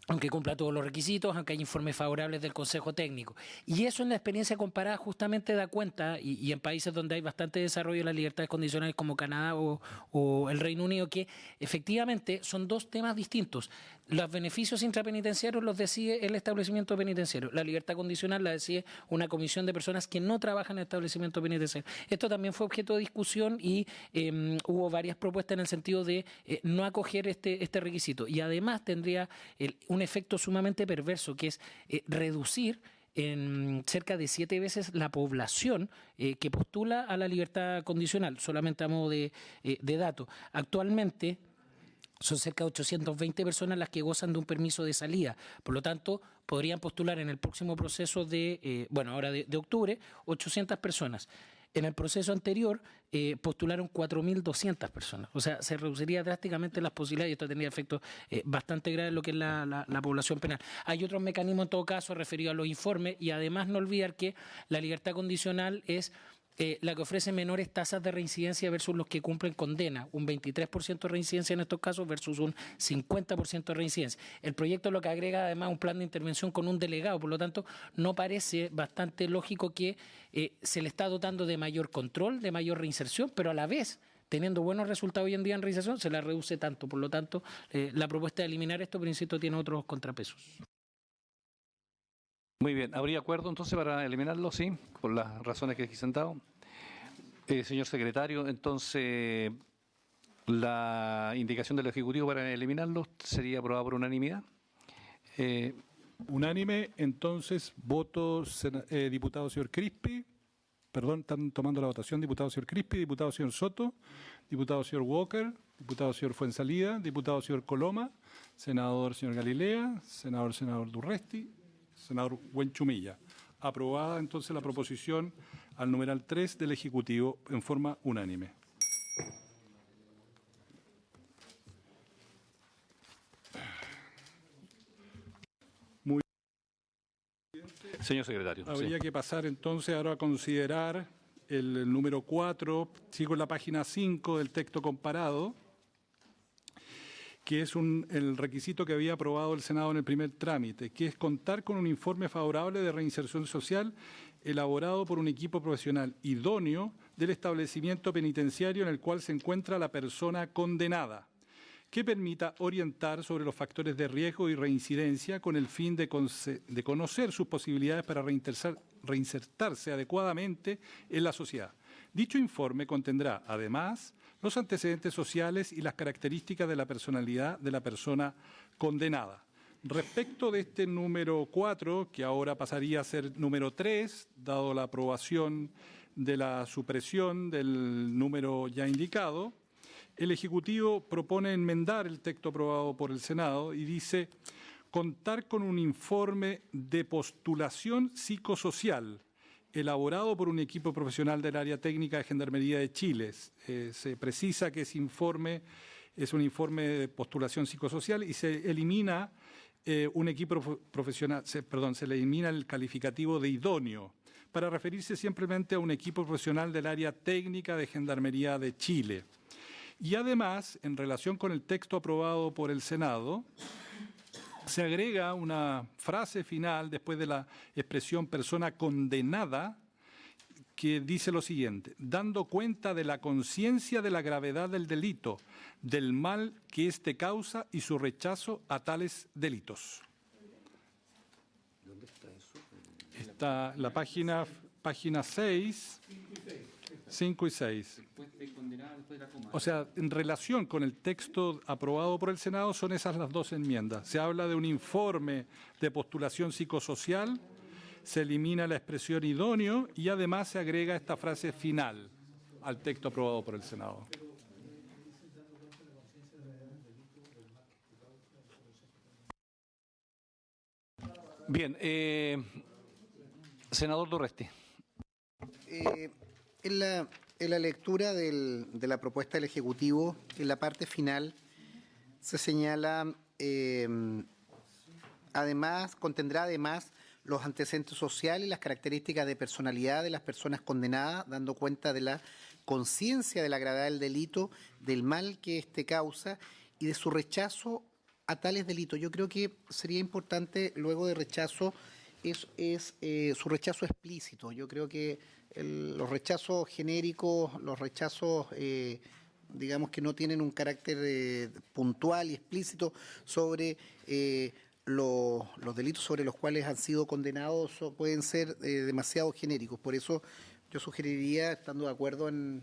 Aunque cumpla todos los requisitos, aunque haya informes favorables del Consejo Técnico. Y eso en la experiencia comparada justamente da cuenta, y en países donde hay bastante desarrollo de las libertades condicionales como Canadá o el Reino Unido, que efectivamente son dos temas distintos. Los beneficios intrapenitenciarios los decide el establecimiento penitenciario. La libertad condicional la decide una comisión de personas que no trabajan en el establecimiento penitenciario. Esto también fue objeto de discusión y hubo varias propuestas en el sentido de no acoger este requisito. Y además tendría un efecto sumamente perverso, que es reducir en cerca de 7 veces la población que postula a la libertad condicional, solamente a modo de dato. Actualmente son cerca de 820 personas las que gozan de un permiso de salida. Por lo tanto, podrían postular en el próximo proceso ahora de octubre, 800 personas. En el proceso anterior postularon 4.200 personas. O sea, se reduciría drásticamente las posibilidades y esto tendría efectos bastante graves en lo que es la población penal. Hay otros mecanismos en todo caso referidos a los informes y además no olvidar que la libertad condicional es la que ofrece menores tasas de reincidencia versus los que cumplen condena, un 23% de reincidencia en estos casos versus un 50% de reincidencia. El proyecto lo que agrega además un plan de intervención con un delegado, por lo tanto no parece bastante lógico que se le está dotando de mayor control, de mayor reinserción, pero a la vez teniendo buenos resultados hoy en día en reinserción, se la reduce tanto. Por lo tanto, la propuesta de eliminar esto, pero insisto, tiene otros contrapesos. Muy bien, ¿habría acuerdo entonces para eliminarlo? Sí, por las razones que aquí sentado. Señor secretario, entonces la indicación del Ejecutivo para eliminarlo sería aprobada por unanimidad. Unánime, entonces, voto, diputado señor Crispi. Perdón, están tomando la votación. Diputado señor Crispi, diputado señor Soto, diputado señor Walker, diputado señor Fuenzalida, diputado señor Coloma, senador señor Galilea, senador Durresti, senador Buenchumilla. Aprobada entonces la proposición al numeral 3 del Ejecutivo en forma unánime. Muy bien. Señor secretario. Habría que pasar entonces ahora a considerar el número 4, sigo en la página 5 del texto comparado, que es el requisito que había aprobado el Senado en el primer trámite, que es contar con un informe favorable de reinserción social elaborado por un equipo profesional idóneo del establecimiento penitenciario en el cual se encuentra la persona condenada, que permita orientar sobre los factores de riesgo y reincidencia con el fin de conocer sus posibilidades para reinsertarse adecuadamente en la sociedad. Dicho informe contendrá, además, los antecedentes sociales y las características de la personalidad de la persona condenada. Respecto de este número 4, que ahora pasaría a ser número 3, dado la aprobación de la supresión del número ya indicado, el Ejecutivo propone enmendar el texto aprobado por el Senado y dice contar con un informe de postulación psicosocial elaborado por un equipo profesional del área técnica de Gendarmería de Chile. Se precisa que ese informe es un informe de postulación psicosocial y se elimina un equipo profesional, se elimina el calificativo de idóneo para referirse simplemente a un equipo profesional del área técnica de Gendarmería de Chile. Y además, en relación con el texto aprobado por el Senado, se agrega una frase final después de la expresión persona condenada, que dice lo siguiente: dando cuenta de la conciencia de la gravedad del delito, del mal que éste causa y su rechazo a tales delitos. ¿Dónde está eso? Está la página 6, 5 y 6. O sea, en relación con el texto aprobado por el Senado, son esas las dos enmiendas. Se habla de un informe de postulación psicosocial, se elimina la expresión idóneo y además se agrega esta frase final al texto aprobado por el Senado. Bien, senador Durresti. En la lectura de la propuesta del Ejecutivo, en la parte final, se señala, contendrá además los antecedentes sociales y las características de personalidad de las personas condenadas, dando cuenta de la conciencia de la gravedad del delito, del mal que éste causa y de su rechazo a tales delitos. Yo creo que sería importante, luego de rechazo, su rechazo explícito. Yo creo que los rechazos genéricos, los rechazos, digamos, que no tienen un carácter puntual y explícito sobre los delitos sobre los cuales han sido condenados, pueden ser demasiado genéricos. Por eso yo sugeriría, estando de acuerdo en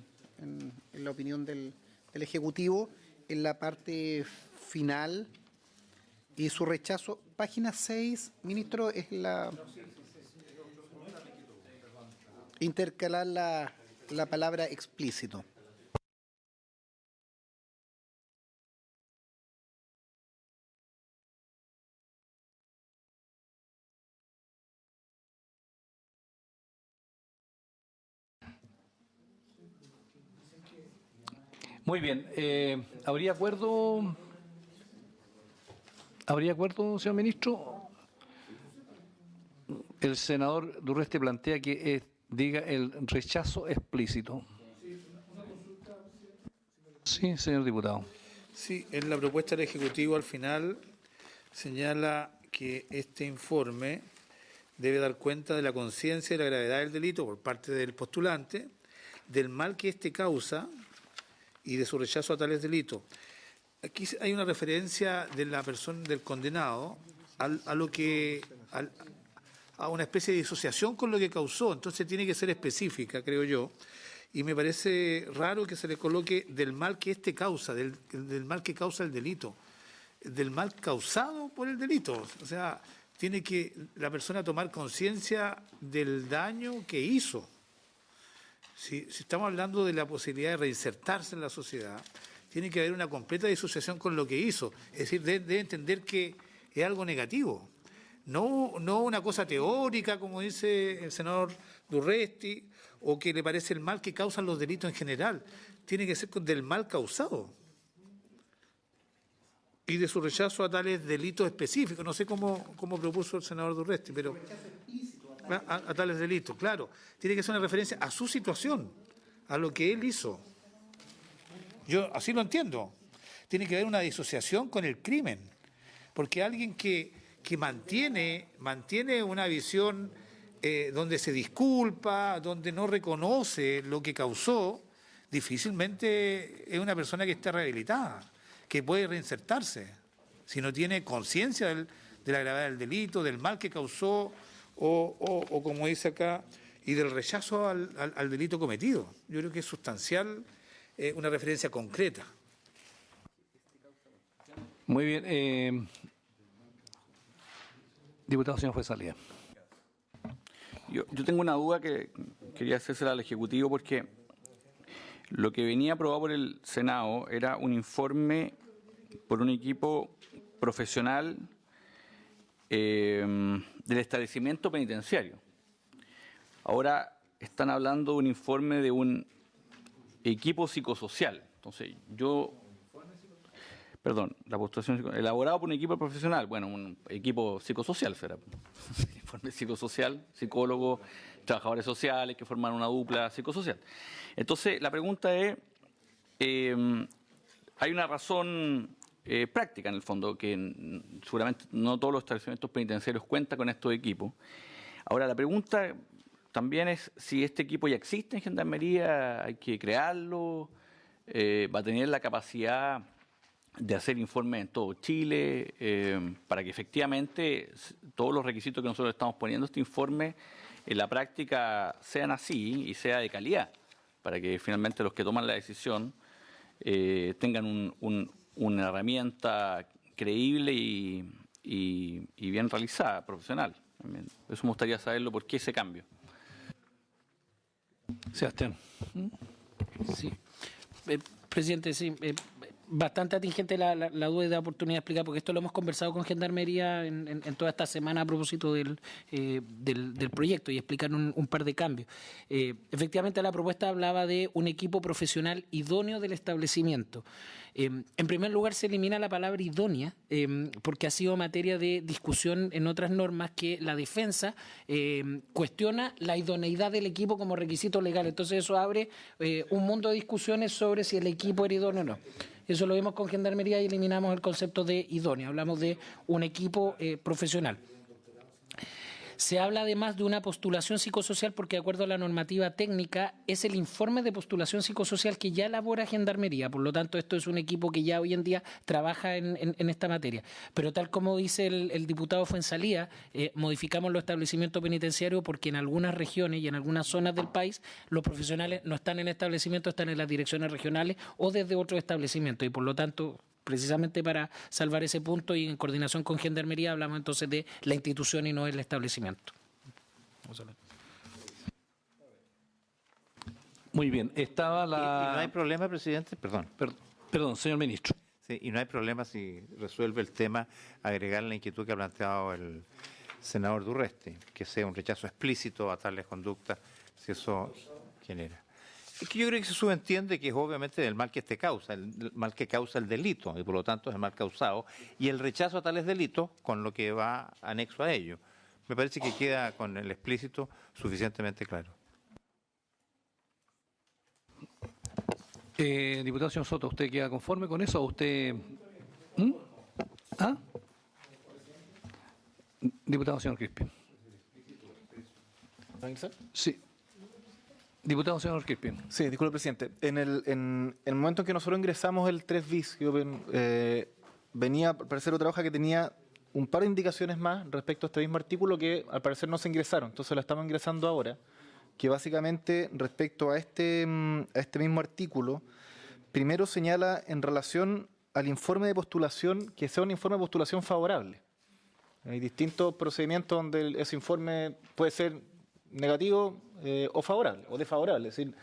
la opinión del Ejecutivo, en la parte final y su rechazo. Página 6, ministro, es intercalar la palabra explícito. Muy bien. ¿Habría acuerdo? ¿Habría acuerdo, señor ministro? El senador Durresti plantea que diga el rechazo explícito. Sí, señor diputado. Sí, en la propuesta del Ejecutivo al final señala que este informe debe dar cuenta de la conciencia y la gravedad del delito por parte del postulante, del mal que éste causa y de su rechazo a tales delitos. Aquí hay una referencia de la persona, del condenado, a una especie de disociación con lo que causó, entonces tiene que ser específica, creo yo, y me parece raro que se le coloque del mal que éste causa, del mal que causa el delito, del mal causado por el delito. O sea, tiene que la persona tomar conciencia del daño que hizo. Si estamos hablando de la posibilidad de reinsertarse en la sociedad, tiene que haber una completa disociación con lo que hizo. Es decir, debe entender que es algo negativo. No una cosa teórica, como dice el senador Durresti, o que le parece el mal que causan los delitos en general. Tiene que ser del mal causado y de su rechazo a tales delitos específicos. No sé cómo propuso el senador Durresti, pero a tales delitos, claro. Tiene que ser una referencia a su situación, a lo que él hizo. Yo así lo entiendo. Tiene que haber una disociación con el crimen, porque alguien que mantiene una visión donde se disculpa, donde no reconoce lo que causó, difícilmente es una persona que está rehabilitada, que puede reinsertarse, si no tiene conciencia de la gravedad del delito, del mal que causó, o como dice acá, y del rechazo al delito cometido. Yo creo que es sustancial una referencia concreta. Muy bien. Diputado, señor juez Salía. Yo tengo una duda que quería hacérsela al Ejecutivo, porque lo que venía aprobado por el Senado era un informe por un equipo profesional del establecimiento penitenciario. Ahora están hablando de un informe de un equipo psicosocial. Entonces, la postulación elaborado por un equipo profesional, bueno, un equipo psicosocial será. Informe psicosocial, psicólogo trabajadores sociales que forman una dupla psicosocial. Entonces, la pregunta es, hay una razón práctica en el fondo, que seguramente no todos los establecimientos penitenciarios cuentan con estos equipos. Ahora, la pregunta también es si este equipo ya existe en Gendarmería, hay que crearlo, va a tener la capacidad de hacer informes en todo Chile, para que efectivamente todos los requisitos que nosotros estamos poniendo este informe en la práctica sean así y sea de calidad, para que finalmente los que toman la decisión tengan una herramienta creíble y bien realizada, profesional. Eso me gustaría saberlo, ¿por qué ese cambio? Sebastián. Sí. Presidente, sí. Bastante atingente la duda y da oportunidad de explicar, porque esto lo hemos conversado con Gendarmería en toda esta semana a propósito del proyecto y explicar un par de cambios. Efectivamente, la propuesta hablaba de un equipo profesional idóneo del establecimiento. En primer lugar, se elimina la palabra idónea, porque ha sido materia de discusión en otras normas que la defensa cuestiona la idoneidad del equipo como requisito legal. Entonces eso abre un mundo de discusiones sobre si el equipo era idóneo o no. Eso lo vimos con Gendarmería y eliminamos el concepto de idóneo. Hablamos de un equipo profesional. Se habla además de una postulación psicosocial porque, de acuerdo a la normativa técnica, es el informe de postulación psicosocial que ya elabora Gendarmería. Por lo tanto, esto es un equipo que ya hoy en día trabaja en esta materia. Pero tal como dice el diputado Fuenzalía, modificamos los establecimientos penitenciarios porque en algunas regiones y en algunas zonas del país los profesionales no están en establecimientos, están en las direcciones regionales o desde otros establecimientos. Y por lo tanto, precisamente para salvar ese punto y en coordinación con Gendarmería, hablamos entonces de la institución y no el establecimiento. Muy bien, estaba Y no la... hay problema, presidente, perdón. Perdón, señor ministro. Sí, y no hay problema si resuelve el tema agregar la inquietud que ha planteado el senador Durresti, que sea un rechazo explícito a tales conductas, si eso genera. Es que yo creo que se subentiende que es obviamente el mal que causa, el mal que causa el delito, y por lo tanto es el mal causado, y el rechazo a tales delitos con lo que va anexo a ello. Me parece que queda con el explícito suficientemente claro. Diputado señor Soto, ¿usted queda conforme con eso o usted...? ¿Ah? Diputado señor Crispin. Sí. Diputado señor Crispin. Sí, disculpe, presidente. En el momento en que nosotros ingresamos el 3 bis, venía al parecer otra hoja que tenía un par de indicaciones más respecto a este mismo artículo que al parecer no se ingresaron. Entonces la estamos ingresando ahora, que básicamente respecto a este mismo artículo, primero señala en relación al informe de postulación que sea un informe de postulación favorable. Hay distintos procedimientos donde ese informe puede ser negativo o favorable o desfavorable. Es decir,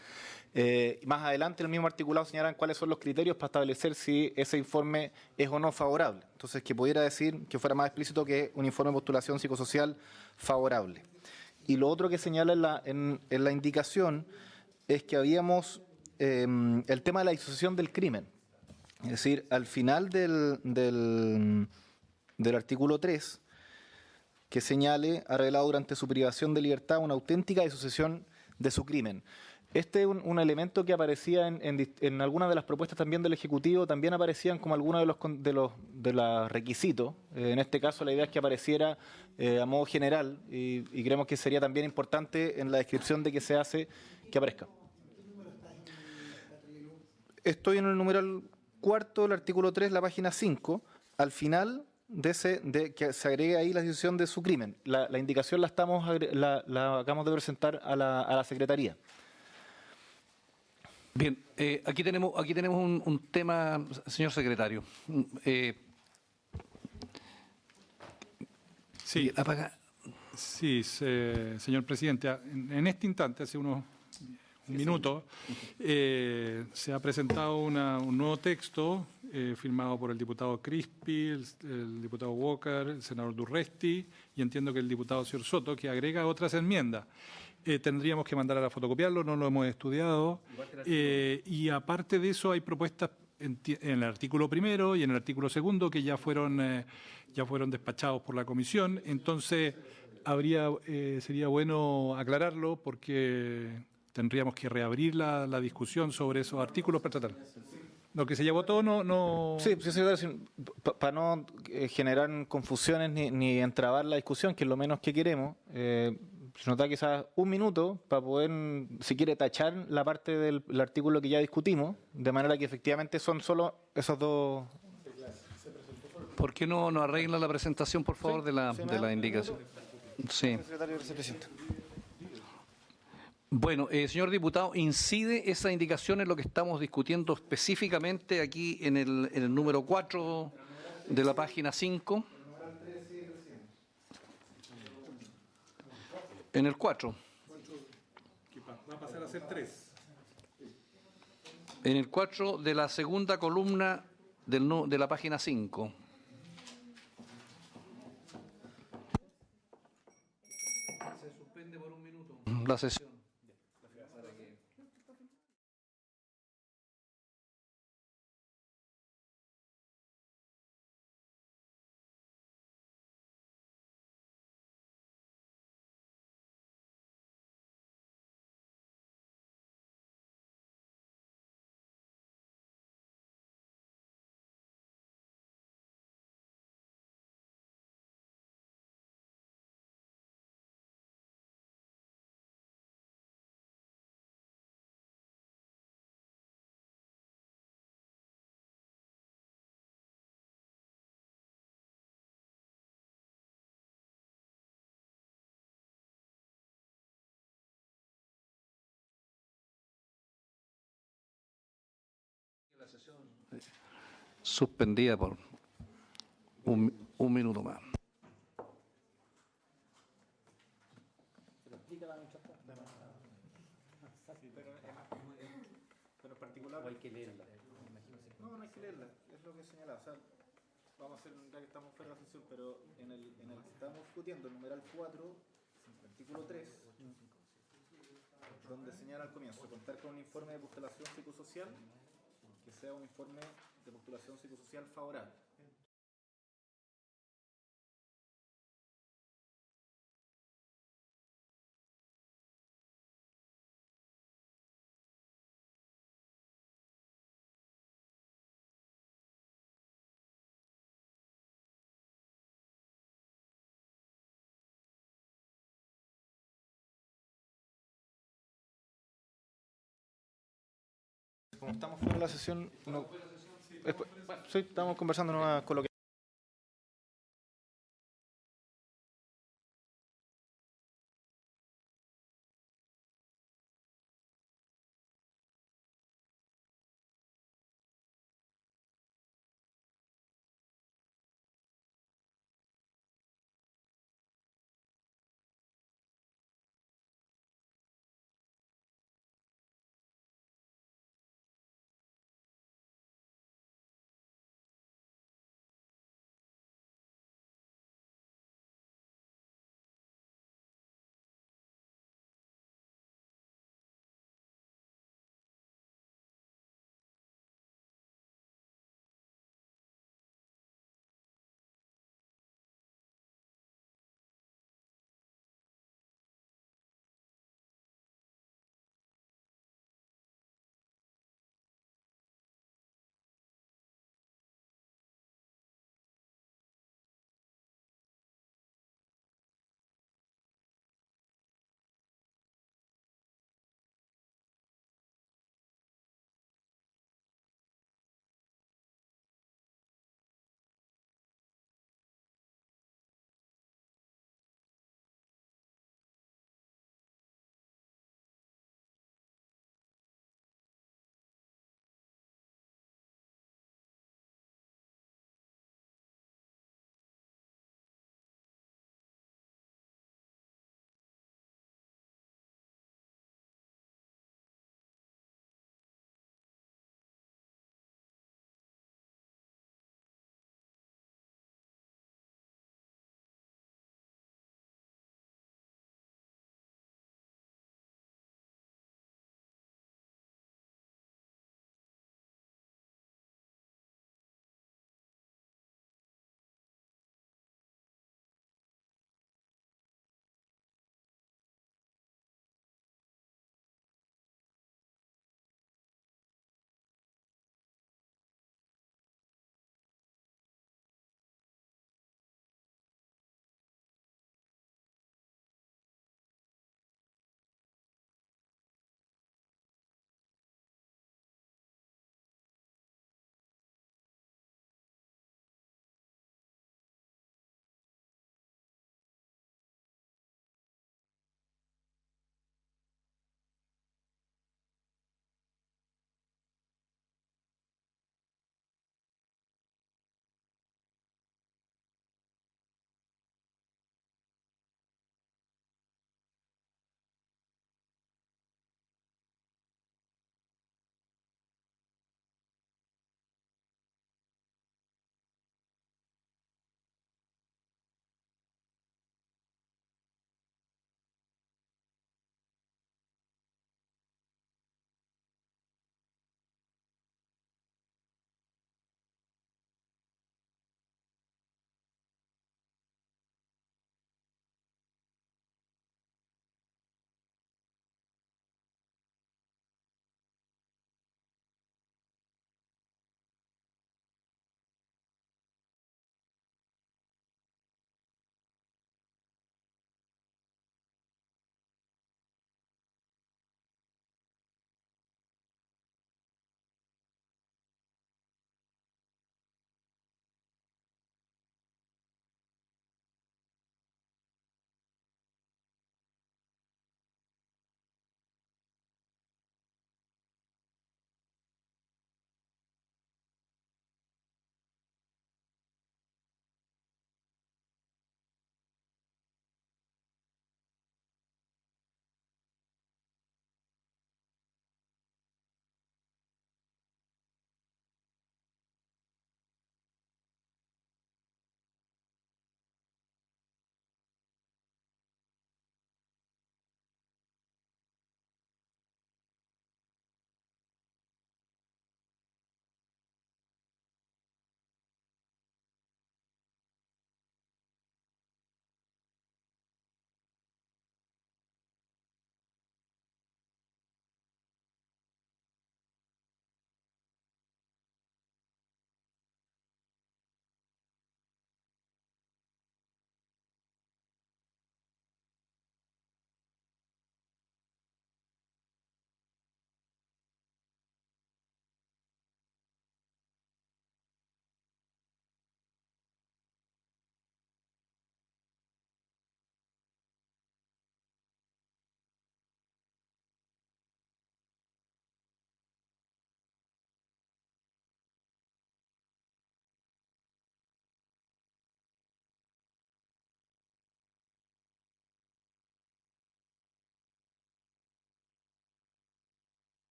más adelante en el mismo articulado señalan cuáles son los criterios para establecer si ese informe es o no favorable. Entonces, que pudiera decir que fuera más explícito que un informe de postulación psicosocial favorable. Y lo otro que señala en la indicación es que habíamos el tema de la disociación del crimen. Es decir, al final del artículo 3, que señale ha revelado durante su privación de libertad una auténtica disociación de su crimen. Este es un elemento que aparecía en algunas de las propuestas también del Ejecutivo, también aparecían como algunos de los requisitos. En este caso la idea es que apareciera a modo general y creemos que sería también importante en la descripción de qué se hace que aparezca. Estoy en el numeral 4 del artículo 3, la página 5, al final de que se agregue ahí la disociación de su crimen. La indicación la acabamos de presentar a la Secretaría. Bien, aquí tenemos un tema, señor secretario. Sí, apaga. Sí, señor presidente, en este instante, hace un minuto, se ha presentado un nuevo texto firmado por el diputado Crispi, el diputado Walker, el senador Durresti y entiendo que el diputado señor Soto, que agrega otras enmiendas. Tendríamos que mandar a fotocopiarlo, no lo hemos estudiado. Y aparte de eso hay propuestas en el artículo primero y en el artículo segundo que ya fueron despachados por la comisión. Entonces, sería bueno aclararlo porque tendríamos que reabrir la discusión sobre esos artículos para tratar. Lo que se ya votó no... Sí, para no generar confusiones ni entrabar la discusión, que es lo menos que queremos, se nos da quizás un minuto para poder, si quiere, tachar la parte del artículo que ya discutimos, de manera que efectivamente son solo esos dos. ¿Por qué no arregla la presentación, por favor, de la indicación? Sí. Bueno, señor diputado, ¿incide esa indicación en lo que estamos discutiendo específicamente aquí en el número 4 de la página 5? En el 4. Va a pasar a ser 3. En el 4 de la segunda columna de la página 5. Se suspende por un minuto la sesión. Suspendida por un minuto más. Pero en particular... hay que leerla. No hay que leerla, es lo que señala. O sea, vamos a hacer, ya que estamos fuera de la sesión, pero en el que estamos discutiendo, el numeral 4, artículo 3, donde señala al comienzo, contar con un informe de postulación psicosocial que sea un informe de postulación psicosocial favorable. Como estamos fuera de la sesión, no, sí, estamos conversando nomás con lo que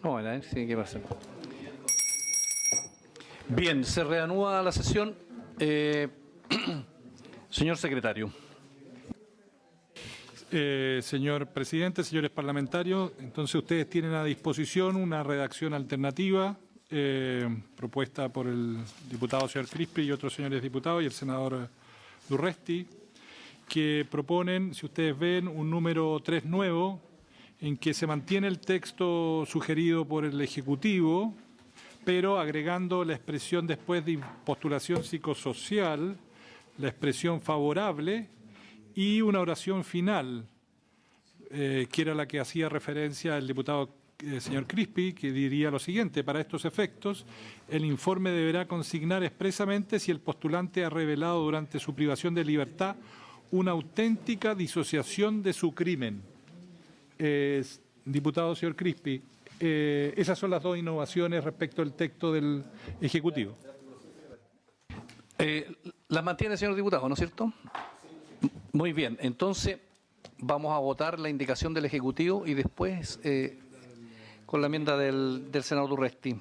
Bueno, a ver sí, ¿qué pasa? Bien, se reanuda la sesión. Señor secretario. Señor presidente, señores parlamentarios, entonces ustedes tienen a disposición una redacción alternativa propuesta por el diputado señor Crispi y otros señores diputados y el senador Durresti, que proponen, si ustedes ven, un número 3 nuevo, en que se mantiene el texto sugerido por el Ejecutivo, pero agregando la expresión después de postulación psicosocial, la expresión favorable y una oración final, que era la que hacía referencia el diputado señor Crispi, que diría lo siguiente: para estos efectos, el informe deberá consignar expresamente si el postulante ha revelado durante su privación de libertad una auténtica disociación de su crimen. Diputado señor Crispi, esas son las dos innovaciones respecto al texto del Ejecutivo. Las mantiene, señor diputado, ¿no es cierto? Muy bien, entonces vamos a votar la indicación del Ejecutivo y después con la enmienda del senador Durresti.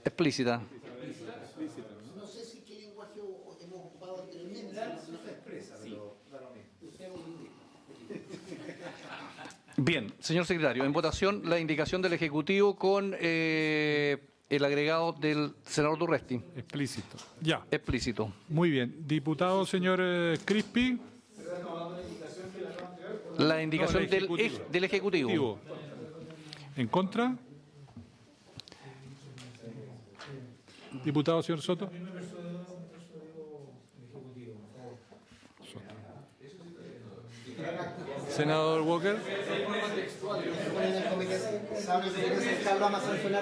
Explícita. No sé si qué lenguaje hemos ocupado anteriormente. Bien, señor secretario, en votación la indicación del Ejecutivo con el agregado del senador Durresti. Explícito. Ya. Explícito. Muy bien. Diputado señor Crispi. La indicación No, del Ejecutivo. ¿En contra? Diputado señor Soto. Senador Walker.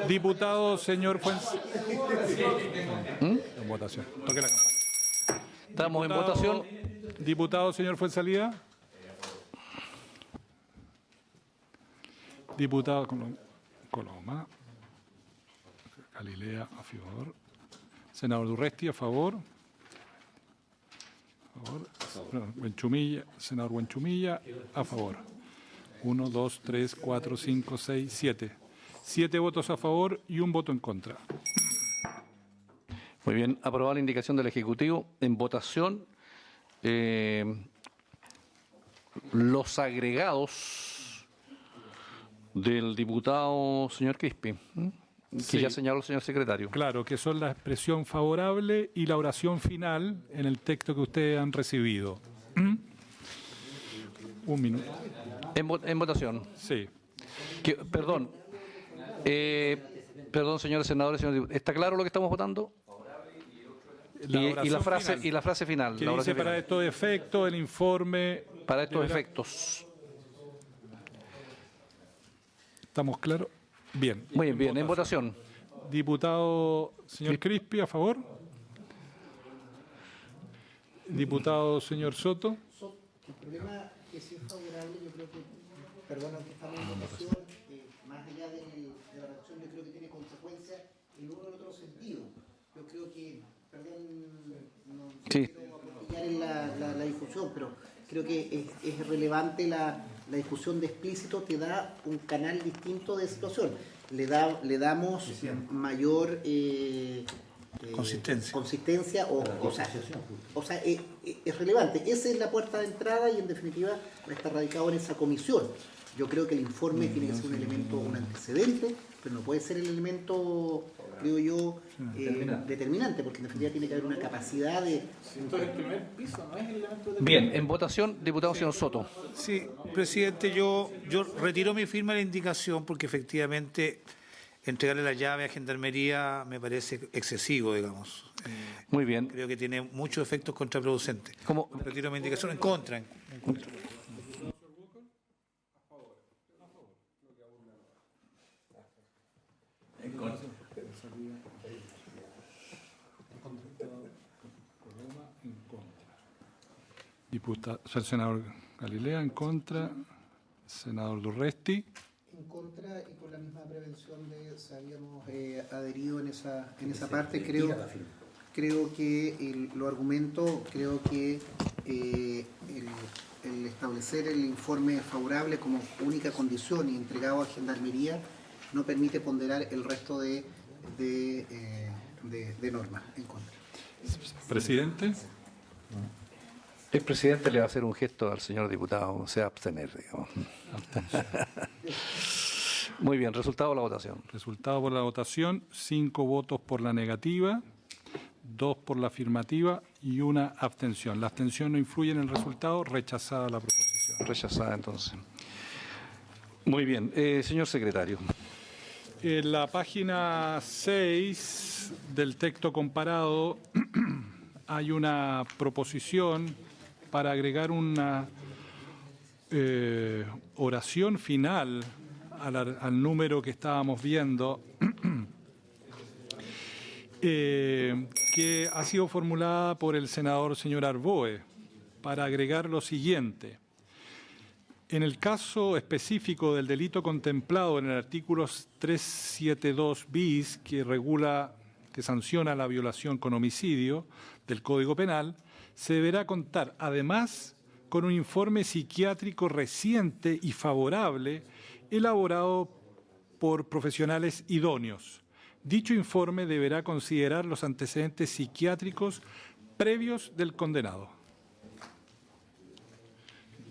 Diputado señor Fuenzalía. En votación. Toque la campana. Estamos en votación. Diputado señor Fuenzalía. Diputado Coloma. Galilea a favor. Senador Durresti a favor. Buenchumilla, senador Buenchumilla, a favor. 1, 2, 3, 4, 5, 6, 7. 7 votos a favor y 1 voto en contra. Muy bien, aprobada la indicación del Ejecutivo. En votación, los agregados del diputado señor Crispi, que Sí. ya señaló el señor secretario. Claro, que son la expresión favorable y la oración final en el texto que ustedes han recibido. Un minuto. En votación. Sí. Perdón. Perdón, señores senadores, señores diputados. ¿Está claro lo que estamos votando? Y la frase final. Que la dice oración para final. estos efectos el informe... Para estos deberá- efectos. ¿Estamos claros? Bien. Muy bien, en votación. Diputado señor Crispi, a favor. Diputado señor Soto. El problema es que si es favorable, yo creo que, perdón, aunque estamos en votación, más allá de la redacción, yo creo que tiene consecuencias en uno o en otro sentido. Yo creo que, perdón, no Sí. quiero apostillar en la discusión, pero creo que es relevante la discusión de explícito, te da un canal distinto de situación. Le damos mayor consistencia o sea, es relevante. Esa es la puerta de entrada y en definitiva está radicado en esa comisión. Yo creo que el informe tiene que ser un elemento, un antecedente, pero no puede ser el elemento, creo yo, determinante, porque en definitiva tiene que haber una capacidad de... Bien, en votación, diputado señor Soto. Sí, presidente, yo retiro mi firma de la indicación porque efectivamente entregarle la llave a Gendarmería me parece excesivo, digamos. Muy bien. Creo que tiene muchos efectos contraproducentes. ¿Cómo? Retiro mi indicación en contra. Diputado, senador Galilea en contra. Senador Durresti. En contra y con la misma prevención de si habíamos adherido en esa parte. Creo que lo argumento, creo que el establecer el informe favorable como única condición y entregado a Gendarmería no permite ponderar el resto de normas en contra. Presidente. El presidente le va a hacer un gesto al señor diputado, se va a abstener, digamos. Muy bien, resultado de la votación. Resultado por la votación, 5 votos por la negativa, 2 por la afirmativa y 1 abstención. La abstención no influye en el resultado, rechazada la proposición. Rechazada, entonces. Muy bien, señor secretario. En la página 6 del texto comparado hay una proposición para agregar una oración final al número que estábamos viendo, que ha sido formulada por el senador señor Arboe, para agregar lo siguiente. En el caso específico del delito contemplado en el artículo 372 bis, que sanciona la violación con homicidio del Código Penal, se deberá contar, además, con un informe psiquiátrico reciente y favorable elaborado por profesionales idóneos. Dicho informe deberá considerar los antecedentes psiquiátricos previos del condenado.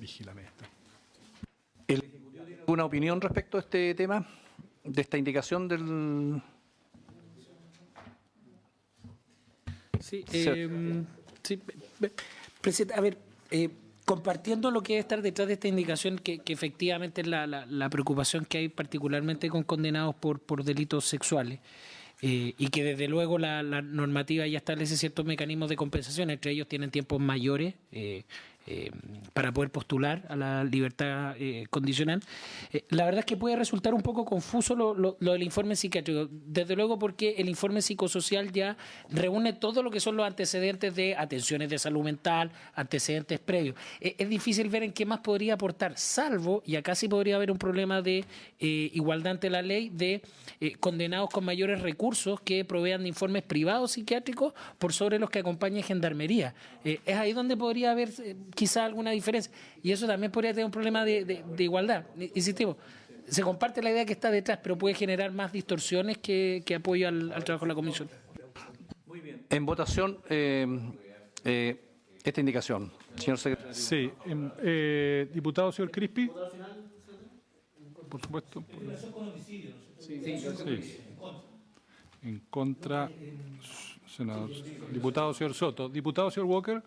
Vigílame esto. ¿El Ejecutivo tiene alguna opinión respecto a este tema, de esta indicación del...? Sí, presidente, a ver, compartiendo lo que debe estar detrás de esta indicación, que efectivamente es la preocupación que hay particularmente con condenados por delitos sexuales, y que desde luego la normativa ya establece ciertos mecanismos de compensación, entre ellos tienen tiempos mayores para poder postular a la libertad condicional. La verdad es que puede resultar un poco confuso lo del informe psiquiátrico, desde luego porque el informe psicosocial ya reúne todo lo que son los antecedentes de atenciones de salud mental, antecedentes previos. Es difícil ver en qué más podría aportar, salvo, y acá sí podría haber un problema de igualdad ante la ley, de condenados con mayores recursos que provean de informes privados psiquiátricos por sobre los que acompaña Gendarmería. Es ahí donde podría haber quizá alguna diferencia, y eso también podría tener un problema de igualdad. Insistimos, se comparte la idea que está detrás, pero puede generar más distorsiones que apoyo al trabajo de la comisión. Muy bien. En votación, esta indicación. Señor secretario. Sí. Diputado, señor Crispi. Por supuesto. Sí. En contra, senador. Diputado, señor Soto. Diputado, señor Walker.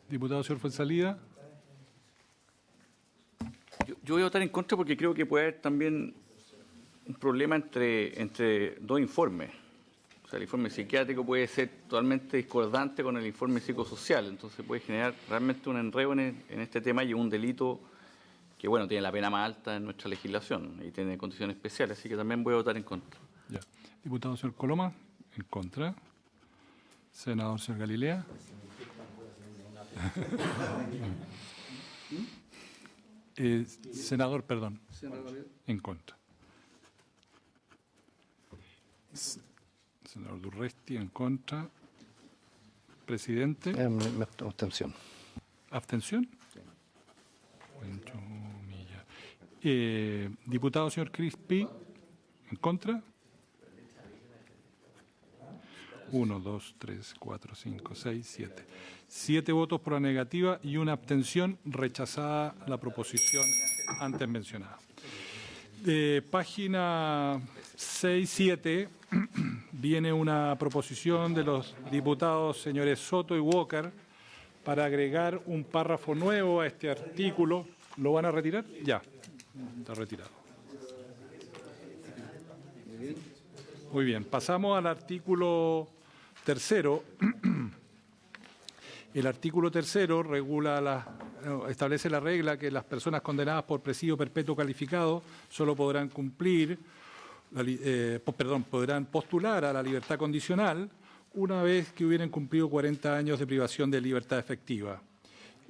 Diputado, señor Fuenzalida. Yo voy a votar en contra porque creo que puede haber también un problema entre dos informes. O sea, el informe psiquiátrico puede ser totalmente discordante con el informe psicosocial, entonces puede generar realmente un enredo en este tema y un delito que, bueno, tiene la pena más alta en nuestra legislación y tiene condiciones especiales, así que también voy a votar en contra. Ya. Diputado, señor Coloma, en contra. Senador, señor Galilea. Senador, perdón. En contra. Senador Durresti, en contra. Presidente. Abstención. ¿Abstención? Diputado, señor Crispi, en contra. 1, 2, 3, 4, 5, 6, 7. 7 votos por la negativa y una abstención, rechazada la proposición antes mencionada. De página 6, 7, viene una proposición de los diputados señores Soto y Walker para agregar un párrafo nuevo a este artículo. ¿Lo van a retirar? Ya, está retirado. Muy bien, pasamos al artículo tercero. El artículo tercero establece la regla que las personas condenadas por presidio perpetuo calificado solo podrán podrán postular a la libertad condicional una vez que hubieran cumplido 40 años de privación de libertad efectiva.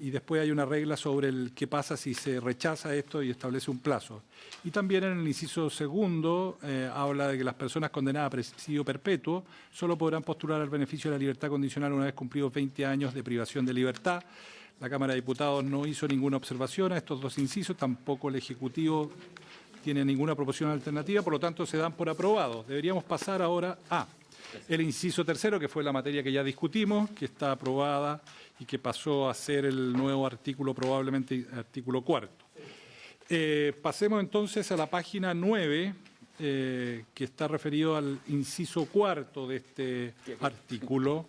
y después hay una regla sobre el qué pasa si se rechaza esto y establece un plazo. Y también en el inciso segundo habla de que las personas condenadas a presidio perpetuo solo podrán postular al beneficio de la libertad condicional una vez cumplidos 20 años de privación de libertad. La Cámara de Diputados no hizo ninguna observación a estos dos incisos, tampoco el Ejecutivo tiene ninguna proposición alternativa, por lo tanto se dan por aprobados. Deberíamos pasar ahora a el inciso tercero, que fue la materia que ya discutimos, que está aprobada y que pasó a ser el nuevo artículo, probablemente artículo cuarto. Pasemos entonces a la página 9, que está referido al inciso cuarto de este artículo.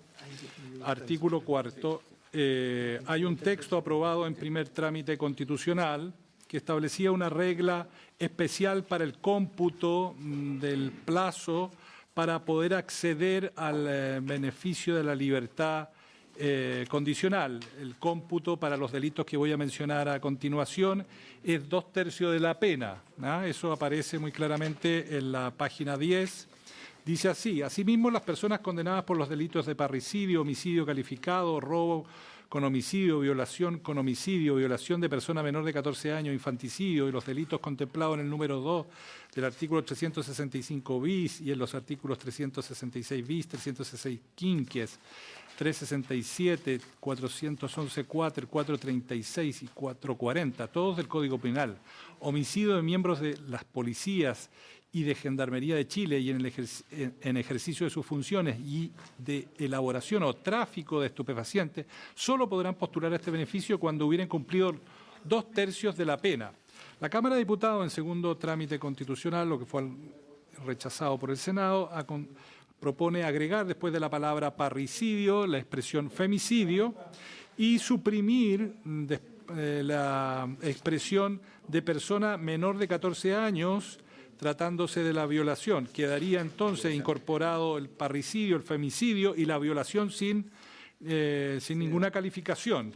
Artículo cuarto. Hay un texto aprobado en primer trámite constitucional que establecía una regla especial para el cómputo del plazo para poder acceder al beneficio de la libertad condicional. El cómputo para los delitos que voy a mencionar a continuación es 2/3 de la pena. Eso aparece muy claramente en la página 10. Dice así: asimismo, las personas condenadas por los delitos de parricidio, homicidio calificado, robo con homicidio, violación con homicidio, violación de persona menor de 14 años, infanticidio y los delitos contemplados en el número 2 del artículo 365 bis y en los artículos 366 bis, 366 quinquies, 367, 411 cuatro, 436 y 440, todos del Código Penal, homicidio de miembros de las policías y de Gendarmería de Chile y en ejercicio de sus funciones y de elaboración o tráfico de estupefacientes, solo podrán postular a este beneficio cuando hubieran cumplido 2/3 de la pena. La Cámara de Diputados, en segundo trámite constitucional, lo que fue rechazado por el Senado, propone agregar después de la palabra parricidio la expresión femicidio y suprimir la expresión de persona menor de 14 años tratándose de la violación. Quedaría entonces incorporado el parricidio, el femicidio y la violación sin ninguna calificación.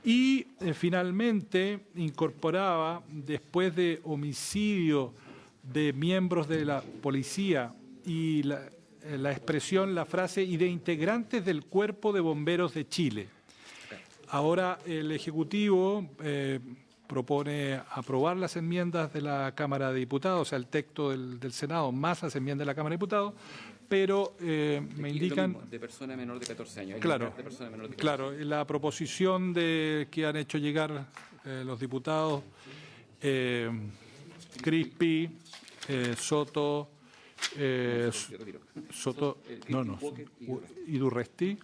Y finalmente incorporaba, después de homicidio de miembros de la policía y la expresión, la frase y de integrantes del Cuerpo de Bomberos de Chile. Ahora el Ejecutivo propone aprobar las enmiendas de la Cámara de Diputados, o sea, el texto del Senado más las enmiendas de la Cámara de Diputados, pero me indican... De persona menor de 14 años. Claro, de persona menor de 14 claro, la proposición que han hecho llegar los diputados Crispi, Soto, y Durresti.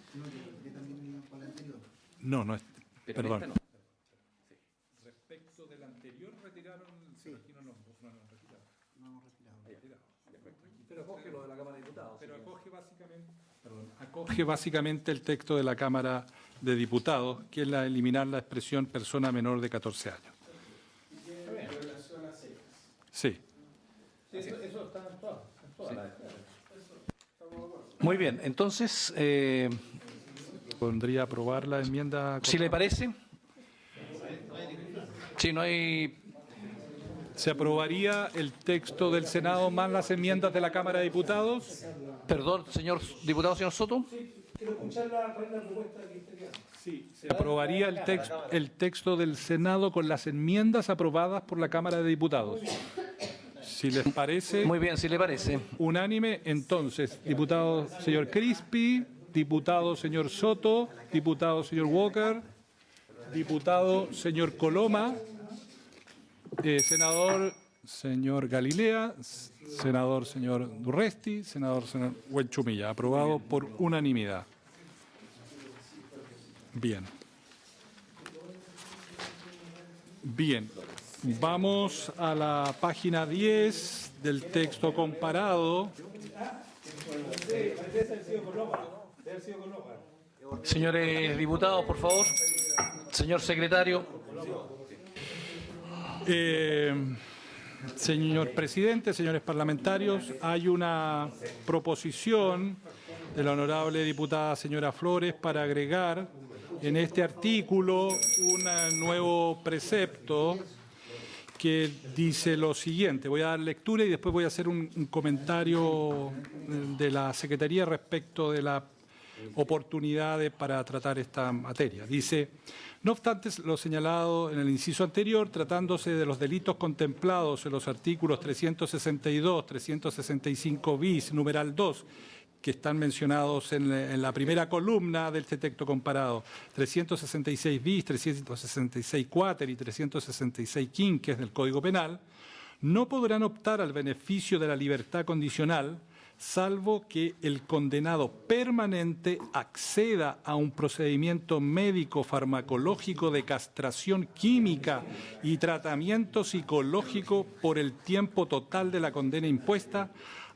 No es, perdón. Respecto del anterior retiraron, sí. Aquí no retiraron. Pero acoge lo de la Cámara de Diputados. Pero acoge básicamente el texto de la Cámara de Diputados, que es eliminar la expresión persona menor de 14 años. Sí. Eso está en todas las... Muy bien, entonces... ¿Pondría aprobar la enmienda? Si le parece. Si no hay... ¿Se aprobaría el texto del Senado más las enmiendas de la Cámara de Diputados? Perdón, señor diputado, señor Soto. Sí, quiero escuchar la propuesta que usted quiera. Sí, se aprobaría el texto del Senado con las enmiendas aprobadas por la Cámara de Diputados. Si les parece... Muy bien, si le parece. Unánime, entonces, diputado señor Crispi, diputado señor Soto, diputado señor Walker, diputado señor Coloma, senador señor Galilea, senador señor Durresti, senador señor Huenchumilla. Aprobado por unanimidad. Bien. Bien. Vamos a la página 10 del texto comparado. Señores diputados, por favor. Señor secretario. Señor presidente, señores parlamentarios, hay una proposición de la honorable diputada señora Flores para agregar en este artículo un nuevo precepto que dice lo siguiente. Voy a dar lectura y después voy a hacer un comentario de la Secretaría respecto de la oportunidades para tratar esta materia. Dice, no obstante lo señalado en el inciso anterior, tratándose de los delitos contemplados en los artículos 362, 365 bis, numeral 2, que están mencionados en la primera columna de este texto comparado, 366 bis, 366 quater y 366 quinques del Código Penal, no podrán optar al beneficio de la libertad condicional, salvo que el condenado permanente acceda a un procedimiento médico farmacológico de castración química y tratamiento psicológico por el tiempo total de la condena impuesta,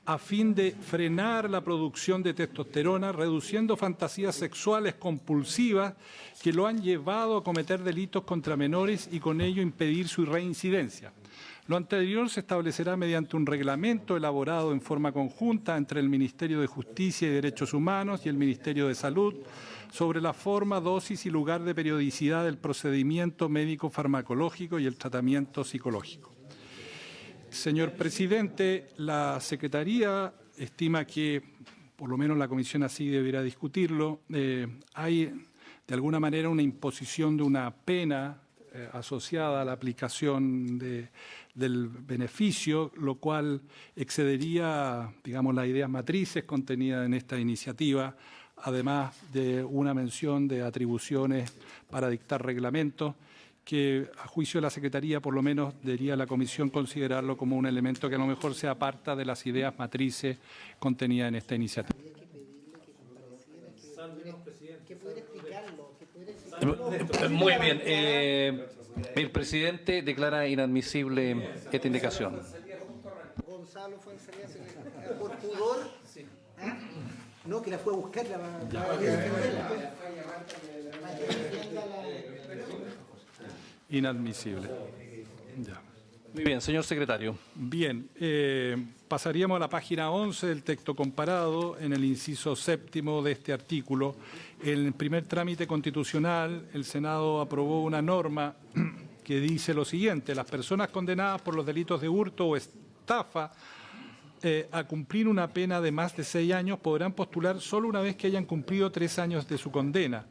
a fin de frenar la producción de testosterona, reduciendo fantasías sexuales compulsivas que lo han llevado a cometer delitos contra menores y con ello impedir su reincidencia. Lo anterior se establecerá mediante un reglamento elaborado en forma conjunta entre el Ministerio de Justicia y Derechos Humanos y el Ministerio de Salud sobre la forma, dosis y lugar de periodicidad del procedimiento médico farmacológico y el tratamiento psicológico. Señor presidente, la Secretaría estima que, por lo menos la Comisión así deberá discutirlo, hay de alguna manera una imposición de una pena asociada a la aplicación del beneficio, lo cual excedería, digamos, las ideas matrices contenidas en esta iniciativa, además de una mención de atribuciones para dictar reglamentos, que a juicio de la Secretaría, por lo menos, debería la Comisión considerarlo como un elemento que a lo mejor se aparta de las ideas matrices contenidas en esta iniciativa. Muy bien. El presidente declara inadmisible esta indicación. Gonzalo fue por pudor. ¿Ah? No, que la fue a buscar. Inadmisible. Ya. Muy bien, señor secretario. Bien, pasaríamos a la página 11 del texto comparado en el inciso séptimo de este artículo. En el primer trámite constitucional, el Senado aprobó una norma que dice lo siguiente: las personas condenadas por los delitos de hurto o estafa a cumplir una pena de más de 6 años podrán postular solo una vez que hayan cumplido 3 años de su condena.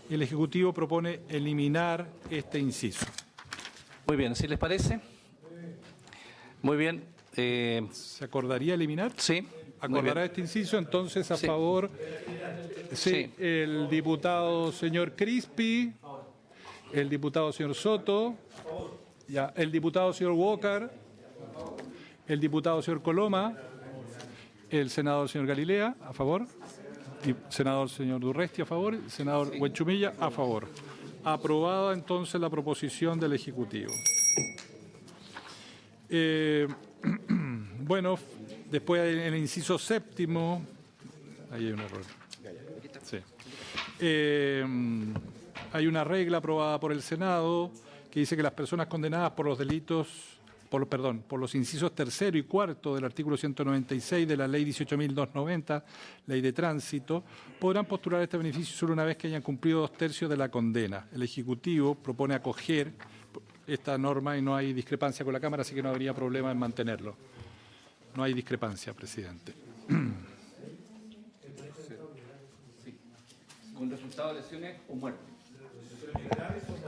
El Ejecutivo propone eliminar este inciso. Muy bien, ¿sí les parece? Muy bien. ¿Se acordaría eliminar? Sí. ¿Acordará este inciso? Entonces, a Sí. favor, Sí. el diputado señor Crispi, el diputado señor Soto, ya, el diputado señor Walker, el diputado señor Coloma, el senador señor Galilea, a favor, y senador señor Durresti, a favor, el senador Huenchumilla, a favor. Aprobada entonces la proposición del Ejecutivo. Bueno, después en el inciso séptimo, ahí hay un error. Sí. Hay una regla aprobada por el Senado que dice que las personas condenadas por los delitos, por los incisos tercero y cuarto del artículo 196 de la Ley 18.290, Ley de Tránsito, podrán postular este beneficio solo una vez que hayan cumplido 2/3 de la condena. El Ejecutivo propone acoger esta norma y no hay discrepancia con la Cámara, así que no habría problema en mantenerlo. No hay discrepancia, presidente. ¿Con resultado de lesiones o muerte?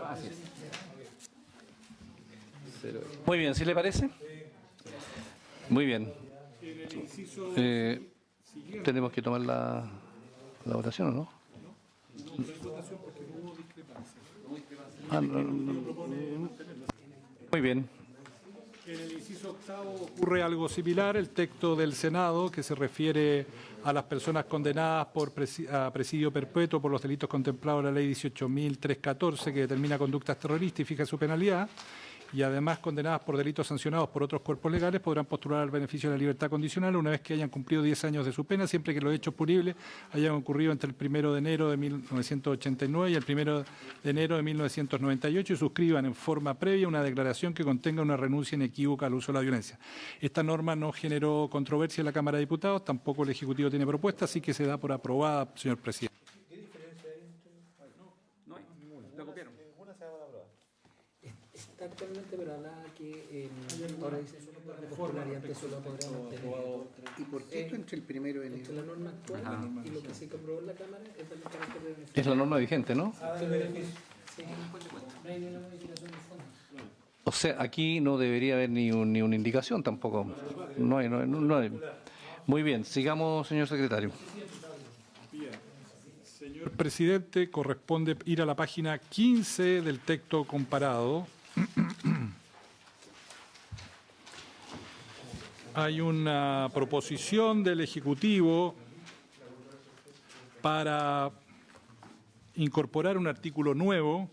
Así es. Muy bien, ¿sí le parece? Muy bien. Tenemos que tomar la votación, ¿o no? Muy bien. En el inciso octavo ocurre algo similar, el texto del Senado que se refiere a las personas condenadas a presidio perpetuo por los delitos contemplados en la Ley 18.314, que determina conductas terroristas y fija su penalidad, y además condenadas por delitos sancionados por otros cuerpos legales podrán postular al beneficio de la libertad condicional una vez que hayan cumplido 10 años de su pena, siempre que los hechos punibles hayan ocurrido entre el 1 de enero de 1989 y el 1 de enero de 1998 y suscriban en forma previa una declaración que contenga una renuncia inequívoca al uso de la violencia. Esta norma no generó controversia en la Cámara de Diputados, tampoco el Ejecutivo tiene propuesta, así que se da por aprobada, señor presidente. No hay, la copiaron. está actualmente, pero hablaba que ahora dice postular y antes solo podrá mantener. ¿Y por qué esto entre el primero de enero? Entre la norma actual y lo que se comprobó en la Cámara es del carácter de beneficio. Es la norma vigente, ¿no? Sí, no hay ninguna modificación de fondo. O sea, aquí no debería haber ni una indicación tampoco. No hay. Muy bien, sigamos, señor secretario. Señor presidente, corresponde ir a la página 15 del texto comparado. Hay una proposición del Ejecutivo para incorporar un artículo nuevo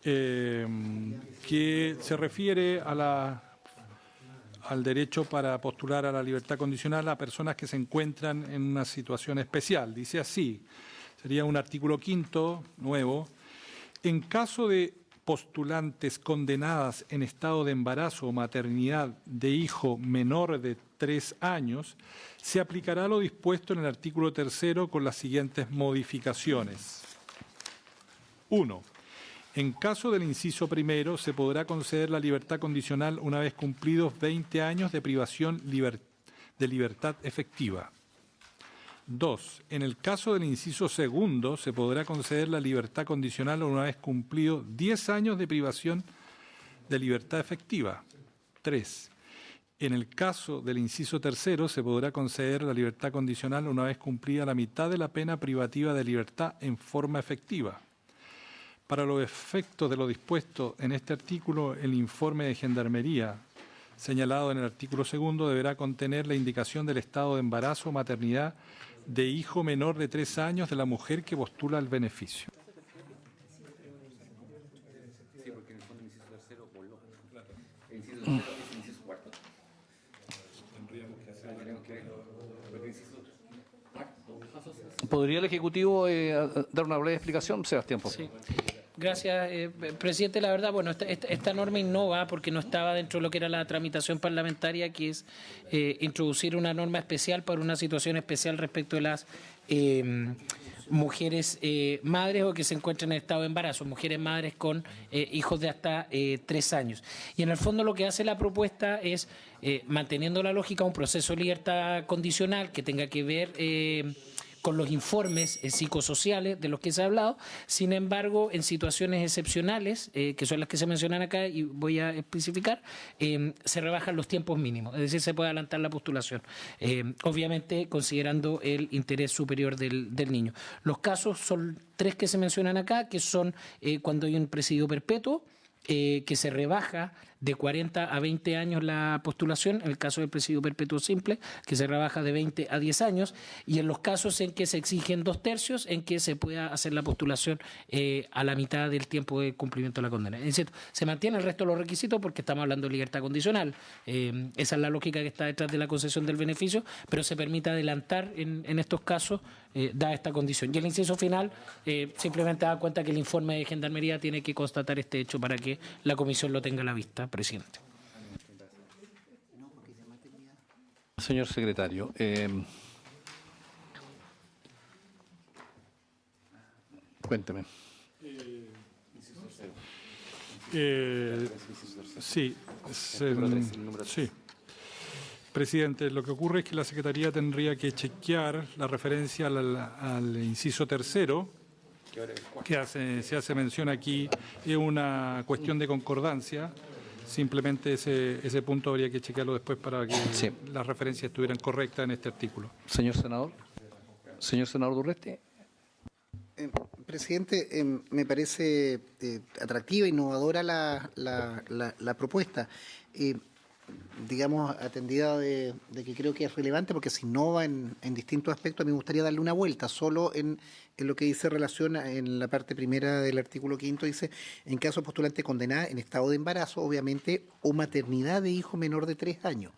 que se refiere al derecho para postular a la libertad condicional a personas que se encuentran en una situación especial. Dice así, sería un artículo 5 nuevo. En caso de postulantes condenadas en estado de embarazo o maternidad de hijo menor de 3 años, se aplicará lo dispuesto en el artículo 3 con las siguientes modificaciones. 1. En caso del inciso primero, se podrá conceder la libertad condicional una vez cumplidos 20 años de privación de libertad efectiva. 2. En el caso del inciso segundo, se podrá conceder la libertad condicional una vez cumplidos 10 años de privación de libertad efectiva. 3. En el caso del inciso tercero, se podrá conceder la libertad condicional una vez cumplida la mitad de la pena privativa de libertad en forma efectiva. Para los efectos de lo dispuesto en este artículo, el informe de Gendarmería señalado en el artículo segundo deberá contener la indicación del estado de embarazo o maternidad de hijo menor de 3 años de la mujer que postula el beneficio. Sí, porque en el fondo el inciso tercero voló. El inciso tercero es el inciso cuarto. Tendríamos que hacer porque el inciso cuarto. ¿Podría el Ejecutivo dar una breve explicación, Sebastián? Por favor? Sí. Gracias, presidente. La verdad, bueno, esta norma innova porque no estaba dentro de lo que era la tramitación parlamentaria, que es introducir una norma especial para una situación especial respecto de las mujeres madres o que se encuentran en estado de embarazo, mujeres madres con hijos de hasta 3 años. Y en el fondo lo que hace la propuesta es, manteniendo la lógica, un proceso de libertad condicional que tenga que ver con los informes psicosociales de los que se ha hablado. Sin embargo, en situaciones excepcionales, que son las que se mencionan acá y voy a especificar, se rebajan los tiempos mínimos, es decir, se puede adelantar la postulación, obviamente considerando el interés superior del niño. Los casos son 3 que se mencionan acá, que son cuando hay un presidio perpetuo, que se rebaja de 40 a 20 años la postulación, en el caso del presidio perpetuo simple, que se rebaja de 20 a 10 años, y en los casos en que se exigen 2/3, en que se pueda hacer la postulación a la mitad del tiempo de cumplimiento de la condena. Es decir, se mantiene el resto de los requisitos porque estamos hablando de libertad condicional. Esa es la lógica que está detrás de la concesión del beneficio, pero se permite adelantar en estos casos, dada esta condición. Y el inciso final simplemente da cuenta que el informe de Gendarmería tiene que constatar este hecho para que la comisión lo tenga a la vista, presidente. Señor secretario, cuénteme. Sí, sí. Presidente, lo que ocurre es que la Secretaría tendría que chequear la referencia al inciso tercero, que se hace mención aquí, es una cuestión de concordancia. Simplemente ese punto habría que chequearlo después para que las referencias estuvieran correctas en este artículo. Señor senador. Señor senador Durresti. Presidente, me parece atractiva e innovadora la propuesta. Digamos, atendida de que creo que es relevante porque se innova en distintos aspectos, me gustaría darle una vuelta. Solo en lo que dice relación en la parte primera del artículo 5, dice, en caso postulante condenada en estado de embarazo, obviamente, o maternidad de hijo menor de 3 años.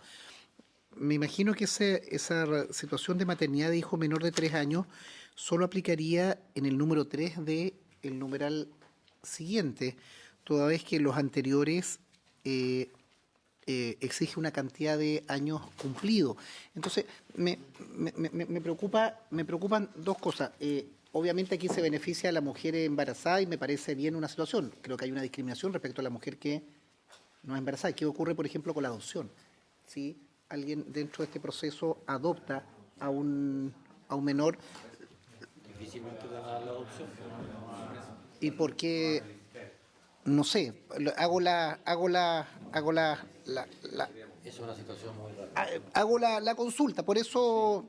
Me imagino que esa situación de maternidad de hijo menor de 3 años solo aplicaría en el número 3 del numeral siguiente, toda vez que los anteriores exige una cantidad de años cumplidos. Entonces, me preocupan 2 cosas. obviamente aquí se beneficia a la mujer embarazada y me parece bien una situación. Creo que hay una discriminación respecto a la mujer que no es embarazada. ¿Qué ocurre, por ejemplo, con la adopción? Si alguien dentro de este proceso adopta a un menor, Difícilmente van a dar la adopción. ¿y por qué? No sé, Es una situación muy rara. hago la consulta, por eso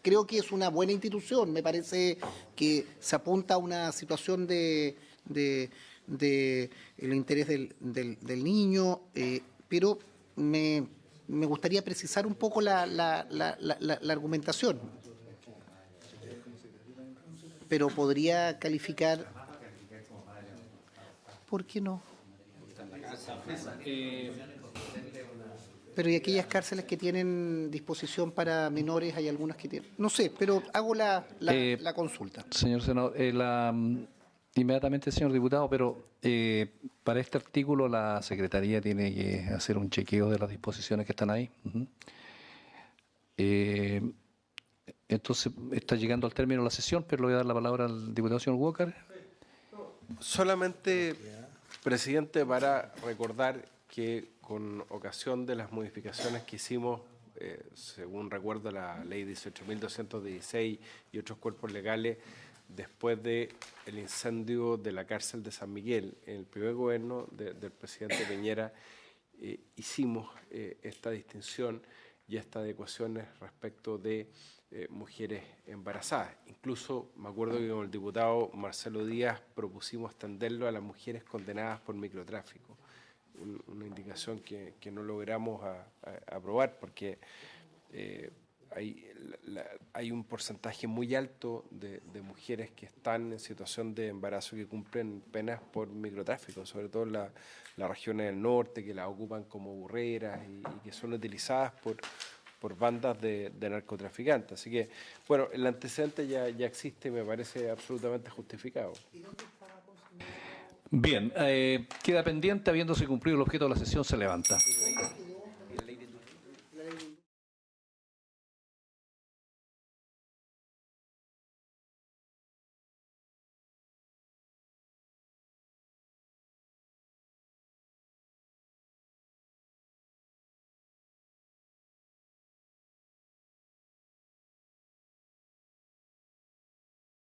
creo que es una buena institución, me parece que se apunta a una situación de el interés del niño, pero me gustaría precisar un poco la argumentación. Pero podría calificar, ¿por qué no? Pero y aquellas cárceles que tienen disposición para menores, hay algunas que tienen. No sé, pero hago la consulta. Señor senador, inmediatamente, señor diputado, pero para este artículo la Secretaría tiene que hacer un chequeo de las disposiciones que están ahí. Ujú. Entonces, está llegando al término la sesión, pero le voy a dar la palabra al diputado señor Walker. Solamente, presidente, para recordar que con ocasión de las modificaciones que hicimos, según recuerdo la ley 18.216 y otros cuerpos legales, después del incendio de la cárcel de San Miguel, en el primer gobierno del presidente Piñera, hicimos esta distinción y estas adecuaciones respecto de mujeres embarazadas. Incluso me acuerdo que con el diputado Marcelo Díaz propusimos extenderlo a las mujeres condenadas por microtráfico, una indicación que no logramos aprobar porque hay un porcentaje muy alto de mujeres que están en situación de embarazo que cumplen penas por microtráfico, sobre todo en las regiones del norte, que las ocupan como burreras y que son utilizadas por bandas de narcotraficantes. Así que, bueno, el antecedente ya existe y me parece absolutamente justificado. Bien, queda pendiente, habiéndose cumplido el objeto de la sesión, se levanta.